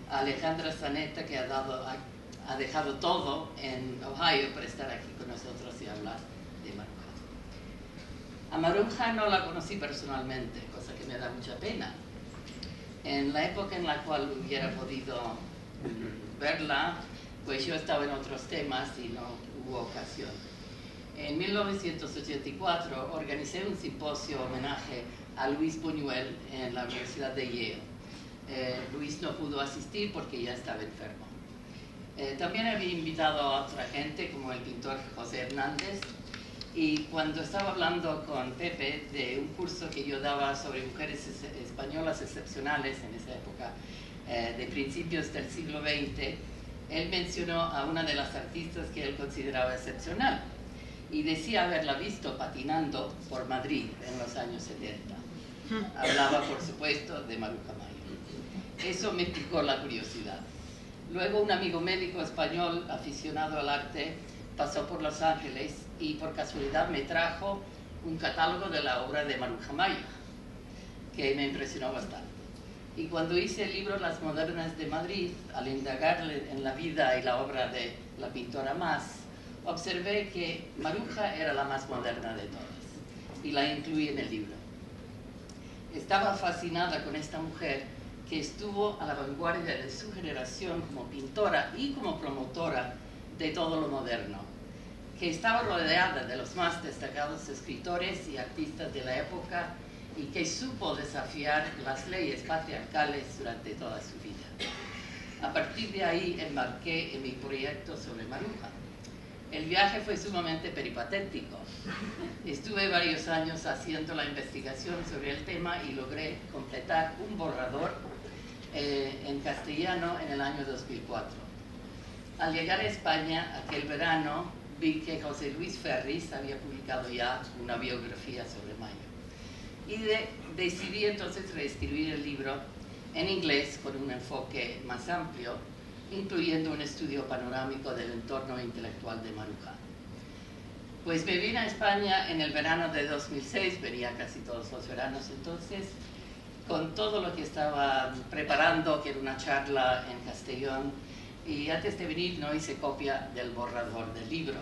Alejandra Zanetta, que ha dejado todo en Ohio para estar aquí con nosotros y hablar de Maruja. A Maruja no la conocí personalmente, cosa que me da mucha pena. En la época en la cual hubiera podido verla, pues yo estaba en otros temas y no hubo ocasión. En 1984 organicé un simposio homenaje a Luis Buñuel en la Universidad de Yale. Luis no pudo asistir porque ya estaba enfermo. También había invitado a otra gente, como el pintor José Hernández, y cuando estaba hablando con Pepe de un curso que yo daba sobre mujeres españolas excepcionales en esa época, de principios del siglo XX, él mencionó a una de las artistas que él consideraba excepcional y decía haberla visto patinando por Madrid en los años 70. Hablaba, por supuesto, de Maruja Mayo. Eso me picó la curiosidad. Luego un amigo médico español aficionado al arte pasó por Los Ángeles y por casualidad me trajo un catálogo de la obra de Maruja Mayo, que me impresionó bastante. Y cuando hice el libro Las Modernas de Madrid, al indagar en la vida y la obra de la pintora más, observé que Maruja era la más moderna de todas y la incluí en el libro. Estaba fascinada con esta mujer que estuvo a la vanguardia de su generación como pintora y como promotora de todo lo moderno, que estaba rodeada de los más destacados escritores y artistas de la época y que supo desafiar las leyes patriarcales durante toda su vida. A partir de ahí embarqué en mi proyecto sobre Maruja. El viaje fue sumamente peripatético. Estuve varios años haciendo la investigación sobre el tema y logré completar un borrador en castellano en el año 2004. Al llegar a España, aquel verano, vi que José Luis Ferris había publicado ya una biografía sobre Mayo. Y decidí entonces reescribir el libro en inglés con un enfoque más amplio, incluyendo un estudio panorámico del entorno intelectual de Maruja. Pues me vine a España en el verano de 2006, venía casi todos los veranos entonces, con todo lo que estaba preparando, que era una charla en Castellón, y antes de venir no hice copia del borrador del libro.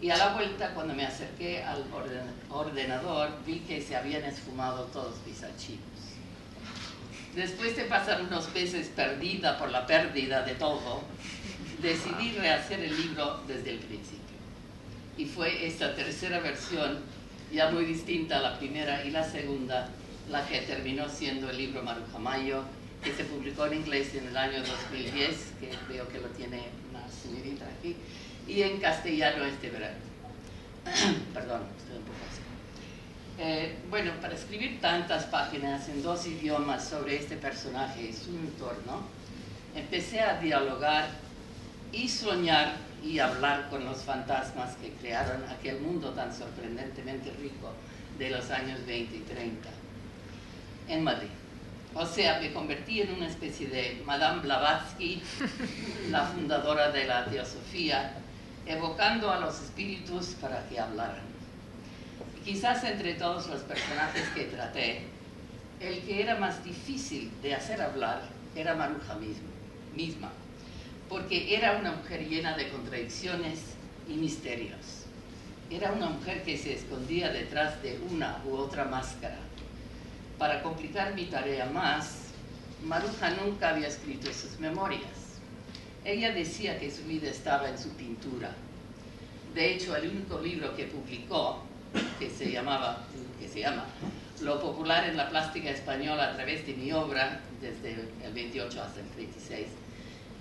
Y a la vuelta, cuando me acerqué al ordenador, vi que se habían esfumado todos mis archivos. Después de pasar unos meses perdida por la pérdida de todo, decidí rehacer el libro desde el principio. Y fue esta tercera versión, ya muy distinta a la primera y la segunda, la que terminó siendo el libro Maruja Mayo, que se publicó en inglés en el año 2010, que veo que lo tiene una señorita aquí, y en castellano este verano. Perdón, estoy un poco así. Bueno, para escribir tantas páginas en dos idiomas sobre este personaje y su entorno, empecé a dialogar y soñar y hablar con los fantasmas que crearon aquel mundo tan sorprendentemente rico de los años 20 y 30 en Madrid. O sea, me convertí en una especie de Madame Blavatsky, la fundadora de la Teosofía, evocando a los espíritus para que hablaran. Quizás entre todos los personajes que traté, el que era más difícil de hacer hablar era Maruja misma, porque era una mujer llena de contradicciones y misterios. Era una mujer que se escondía detrás de una u otra máscara. Para complicar mi tarea más, Maruja nunca había escrito sus memorias. Ella decía que su vida estaba en su pintura. De hecho, el único libro que publicó, que se llama Lo popular en la plástica española a través de mi obra, desde el 28 hasta el 36,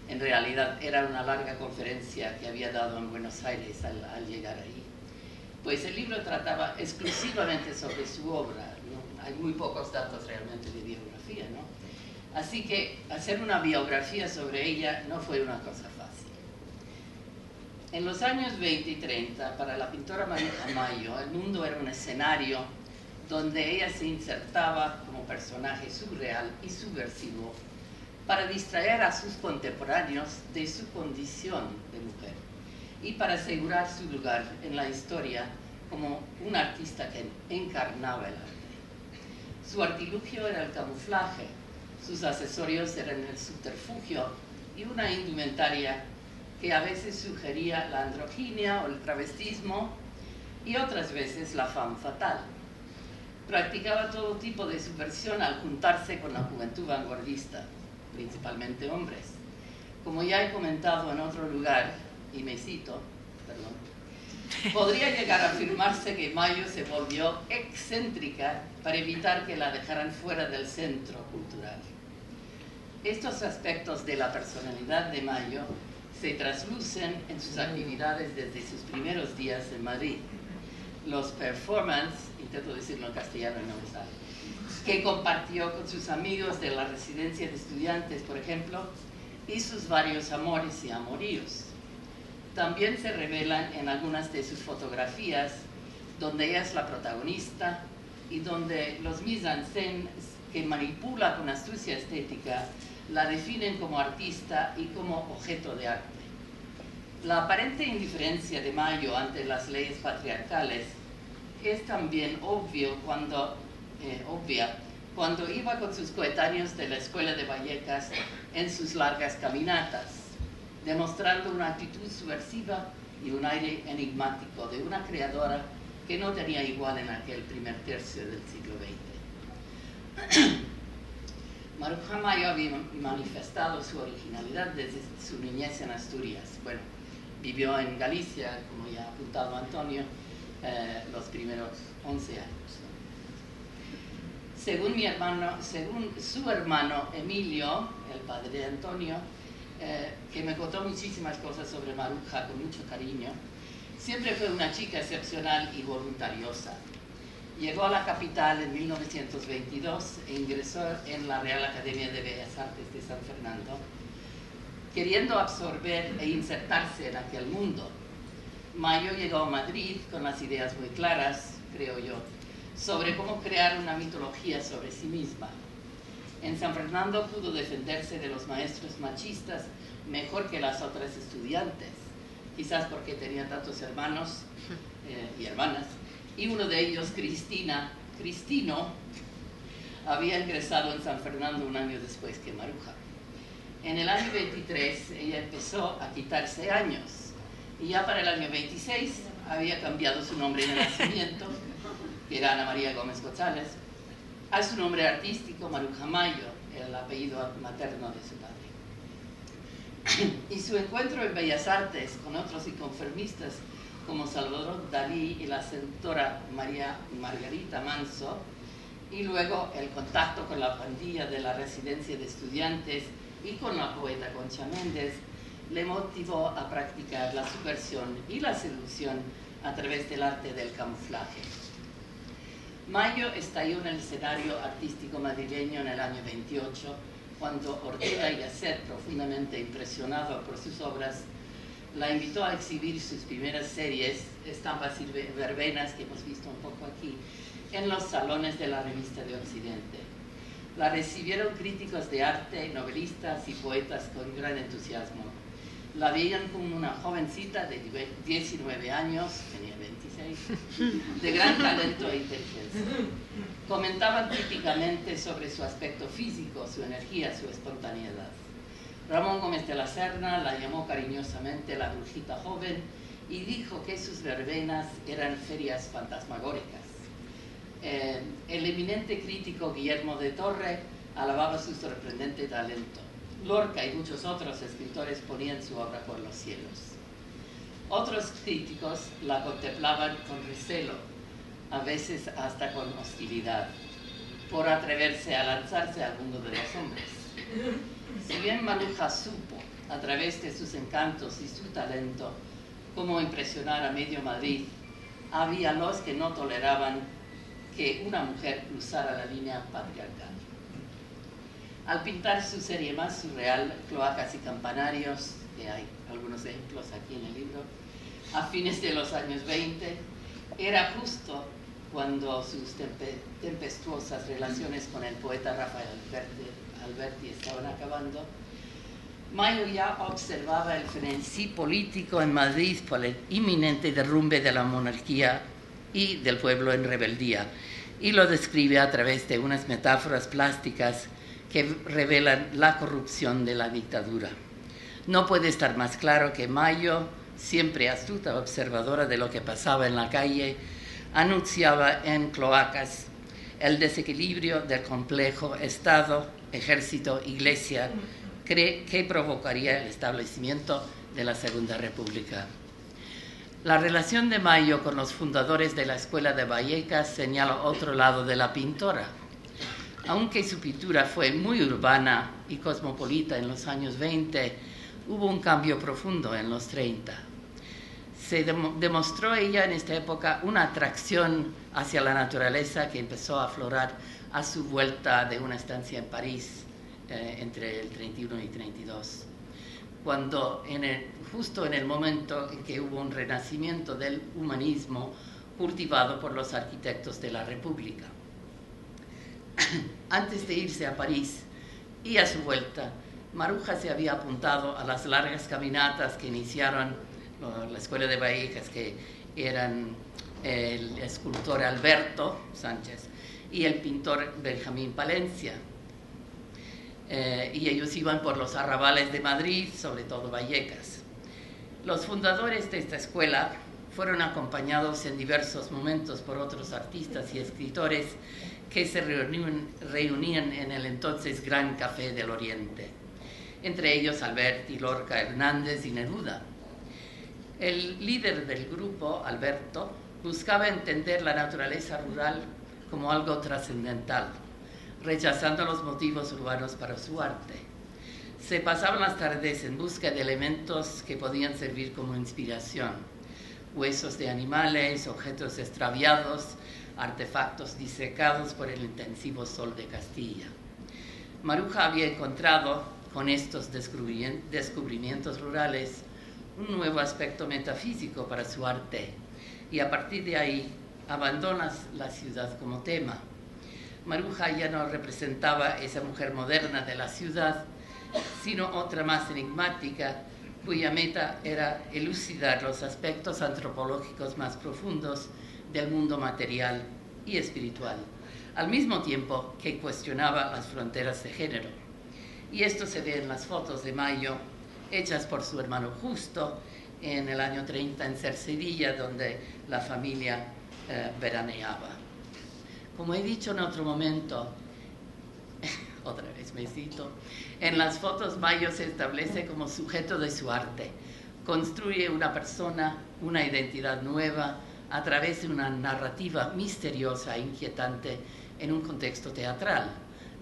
en realidad era una larga conferencia que había dado en Buenos Aires al llegar ahí. Pues el libro trataba exclusivamente sobre su obra, ¿no? Hay muy pocos datos realmente de biografía, ¿no? Así que hacer una biografía sobre ella no fue una cosa fácil. En los años 20 y 30, para la pintora Maruja Mayo, el mundo era un escenario donde ella se insertaba como personaje surreal y subversivo para distraer a sus contemporáneos de su condición de mujer y para asegurar su lugar en la historia como un artista que encarnaba el arte. Su artilugio era el camuflaje, sus accesorios eran el subterfugio y una indumentaria que a veces sugería la androginia o el travestismo y otras veces la femme fatale. Practicaba todo tipo de subversión al juntarse con la juventud vanguardista, principalmente hombres. Como ya he comentado en otro lugar, y me cito, podría llegar a afirmarse que Mayo se volvió excéntrica para evitar que la dejaran fuera del centro cultural. Estos aspectos de la personalidad de Mayo se traslucen en sus actividades desde sus primeros días en Madrid. Los performances, intento decirlo en castellano y no me sale, que compartió con sus amigos de la residencia de estudiantes, por ejemplo, y sus varios amores y amoríos. También se revelan en algunas de sus fotografías, donde ella es la protagonista y donde los mise-en-scène que manipula con astucia estética la definen como artista y como objeto de arte. La aparente indiferencia de Mayo ante las leyes patriarcales es también obvia cuando iba con sus coetáneos de la escuela de Vallecas en sus largas caminatas, demostrando una actitud subversiva y un aire enigmático de una creadora que no tenía igual en aquel primer tercio del siglo XX. Maruja Mayo había manifestado su originalidad desde su niñez en Asturias. Bueno, vivió en Galicia, como ya ha apuntado Antonio, los primeros 11 años. Según su hermano Emilio, el padre de Antonio, que me contó muchísimas cosas sobre Maruja con mucho cariño, siempre fue una chica excepcional y voluntariosa. Llegó a la capital en 1922 e ingresó en la Real Academia de Bellas Artes de San Fernando, queriendo absorber e insertarse en aquel mundo. Mayo llegó a Madrid con las ideas muy claras, creo yo, sobre cómo crear una mitología sobre sí misma. En San Fernando pudo defenderse de los maestros machistas mejor que las otras estudiantes, quizás porque tenía tantos hermanos y hermanas, y uno de ellos, Cristino, había ingresado en San Fernando un año después que Maruja. En el año 23 ella empezó a quitarse años, y ya para el año 26 había cambiado su nombre de nacimiento, que era Ana María Gómez González, a su nombre artístico Maruja Mayo, el apellido materno de su padre. Y su encuentro en Bellas Artes con otros inconformistas como Salvador Dalí y la seductora Margarita Manso, y luego el contacto con la pandilla de la residencia de estudiantes y con la poeta Concha Méndez, le motivó a practicar la subversión y la seducción a través del arte del camuflaje. Mayo estalló en el escenario artístico madrileño en el año 28, cuando Ortega y Gasset, profundamente impresionado por sus obras, la invitó a exhibir sus primeras series, estampas y verbenas que hemos visto un poco aquí, en los salones de la Revista de Occidente. La recibieron críticos de arte, novelistas y poetas con gran entusiasmo. La veían como una jovencita de 19 años, tenía 26, de gran talento e inteligencia. Comentaban críticamente sobre su aspecto físico, su energía, su espontaneidad. Ramón Gómez de la Serna la llamó cariñosamente la brujita joven y dijo que sus verbenas eran ferias fantasmagóricas. El eminente crítico Guillermo de Torre alababa su sorprendente talento. Lorca y muchos otros escritores ponían su obra por los cielos. Otros críticos la contemplaban con recelo, a veces hasta con hostilidad, por atreverse a lanzarse al mundo de los hombres. Si bien Maruja supo, a través de sus encantos y su talento, cómo impresionar a medio Madrid, había los que no toleraban que una mujer cruzara la línea patriarcal. Al pintar su serie más surreal, Cloacas y Campanarios, que hay algunos ejemplos aquí en el libro, a fines de los años 20, era justo cuando sus tempestuosas relaciones con el poeta Rafael Alberti estaban acabando. Mayo ya observaba el frenesí político en Madrid por el inminente derrumbe de la monarquía y del pueblo en rebeldía, y lo describe a través de unas metáforas plásticas que revelan la corrupción de la dictadura. No puede estar más claro que Mayo, siempre astuta observadora de lo que pasaba en la calle, anunciaba en cloacas el desequilibrio del complejo Estado, Ejército, Iglesia, que provocaría el establecimiento de la Segunda República. La relación de Mayo con los fundadores de la Escuela de Vallecas señala otro lado de la pintora. Aunque su pintura fue muy urbana y cosmopolita en los años 20, hubo un cambio profundo en los 30. Se demostró ella en esta época una atracción hacia la naturaleza que empezó a aflorar a su vuelta de una estancia en París entre el 31 y 32, cuando justo en el momento en que hubo un renacimiento del humanismo cultivado por los arquitectos de la República. Antes de irse a París y a su vuelta, Maruja se había apuntado a las largas caminatas que iniciaron la Escuela de Vallecas, que eran el escultor Alberto Sánchez y el pintor Benjamín Palencia. Y ellos iban por los arrabales de Madrid, sobre todo Vallecas. Los fundadores de esta escuela fueron acompañados en diversos momentos por otros artistas y escritores que se reunían en el entonces Gran Café del Oriente, entre ellos Alberti, Lorca, Hernández y Neruda. El líder del grupo, Alberto, buscaba entender la naturaleza rural como algo trascendental, rechazando los motivos urbanos para su arte. Se pasaban las tardes en busca de elementos que podían servir como inspiración: huesos de animales, objetos extraviados, artefactos disecados por el intensivo sol de Castilla. Maruja había encontrado con estos descubrimientos rurales un nuevo aspecto metafísico para su arte, y a partir de ahí abandona la ciudad como tema. Maruja ya no representaba esa mujer moderna de la ciudad, sino otra más enigmática, cuya meta era elucidar los aspectos antropológicos más profundos del mundo material y espiritual, al mismo tiempo que cuestionaba las fronteras de género. Y esto se ve en las fotos de Mayo, hechas por su hermano Justo en el año 30 en Cercedilla, donde la familia veraneaba. Como he dicho en otro momento, otra vez me cito, en las fotos Mayo se establece como sujeto de su arte, construye una persona, una identidad nueva, a través de una narrativa misteriosa e inquietante en un contexto teatral,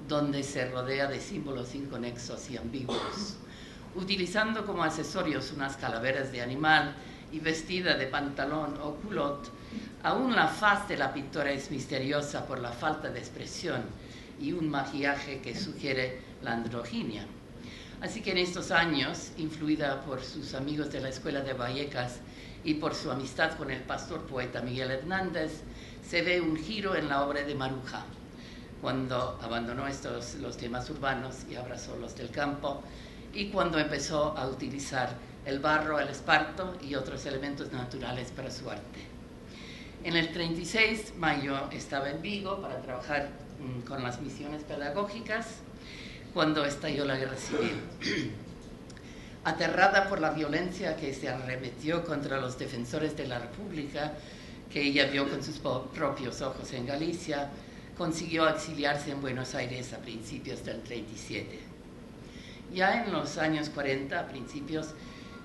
donde se rodea de símbolos inconexos y ambiguos. Utilizando como accesorios unas calaveras de animal y vestida de pantalón o culot, aún la faz de la pintora es misteriosa por la falta de expresión y un maquillaje que sugiere la androginia. Así que en estos años, influida por sus amigos de la Escuela de Vallecas y por su amistad con el pastor poeta Miguel Hernández, se ve un giro en la obra de Maruja, cuando abandonó los temas urbanos y abrazó los del campo, y cuando empezó a utilizar el barro, el esparto y otros elementos naturales para su arte. En el 36, Mayo estaba en Vigo para trabajar con las misiones pedagógicas cuando estalló la Guerra Civil. Aterrada por la violencia que se arremetió contra los defensores de la República, que ella vio con sus propios ojos en Galicia, consiguió exiliarse en Buenos Aires a principios del 37. Ya en los años 40, a principios,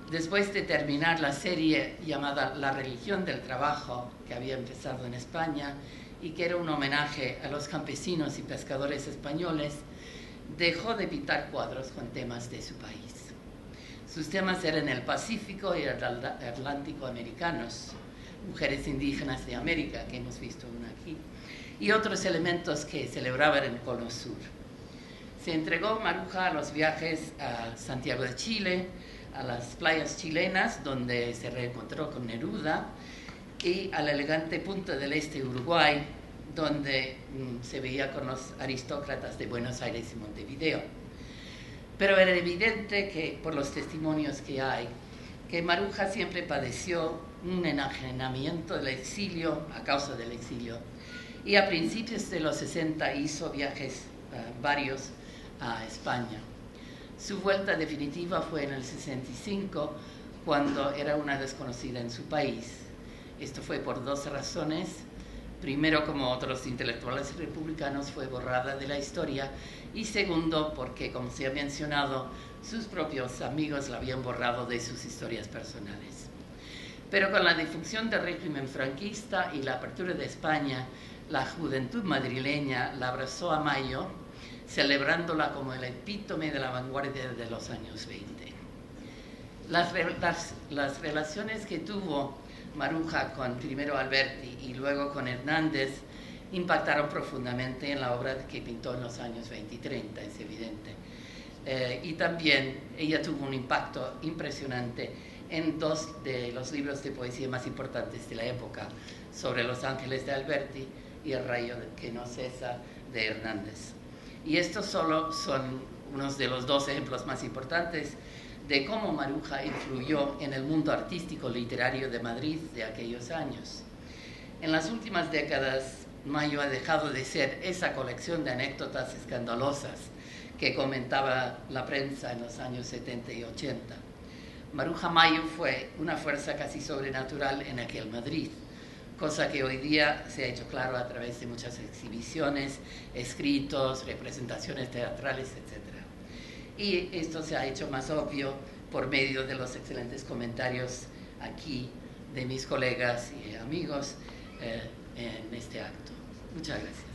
después de terminar la serie llamada La religión del trabajo, que había empezado en España y que era un homenaje a los campesinos y pescadores españoles, dejó de pintar cuadros con temas de su país. Sus temas eran el Pacífico y el Atlántico americanos, mujeres indígenas de América, que hemos visto una aquí, y otros elementos que celebraban el Cono Sur. Se entregó Maruja a los viajes a Santiago de Chile, a las playas chilenas, donde se reencontró con Neruda, y a la elegante punta del este Uruguay, donde se veía con los aristócratas de Buenos Aires y Montevideo. Pero era evidente que, por los testimonios que hay, que Maruja siempre padeció un enajenamiento del exilio, a causa del exilio, y a principios de los 60 hizo viajes varios a España. Su vuelta definitiva fue en el 65, cuando era una desconocida en su país. Esto fue por dos razones. Primero, como otros intelectuales republicanos, fue borrada de la historia, y segundo, porque, como se ha mencionado, sus propios amigos la habían borrado de sus historias personales. Pero con la difusión del régimen franquista y la apertura de España, la juventud madrileña la abrazó a Mayo, celebrándola como el epítome de la vanguardia de los años 20. Las relaciones que tuvo Maruja con primero Alberti y luego con Hernández impactaron profundamente en la obra que pintó en los años 20 y 30, es evidente. Y también ella tuvo un impacto impresionante en dos de los libros de poesía más importantes de la época, sobre Los Ángeles de Alberti y El rayo que no cesa de Hernández. Y estos solo son unos de los dos ejemplos más importantes de cómo Maruja influyó en el mundo artístico literario de Madrid de aquellos años. En las últimas décadas, Mayo ha dejado de ser esa colección de anécdotas escandalosas que comentaba la prensa en los años 70 y 80. Maruja Mayo fue una fuerza casi sobrenatural en aquel Madrid, cosa que hoy día se ha hecho claro a través de muchas exhibiciones, escritos, representaciones teatrales, etc. Y esto se ha hecho más obvio por medio de los excelentes comentarios aquí de mis colegas y amigos en este acto. Muchas gracias.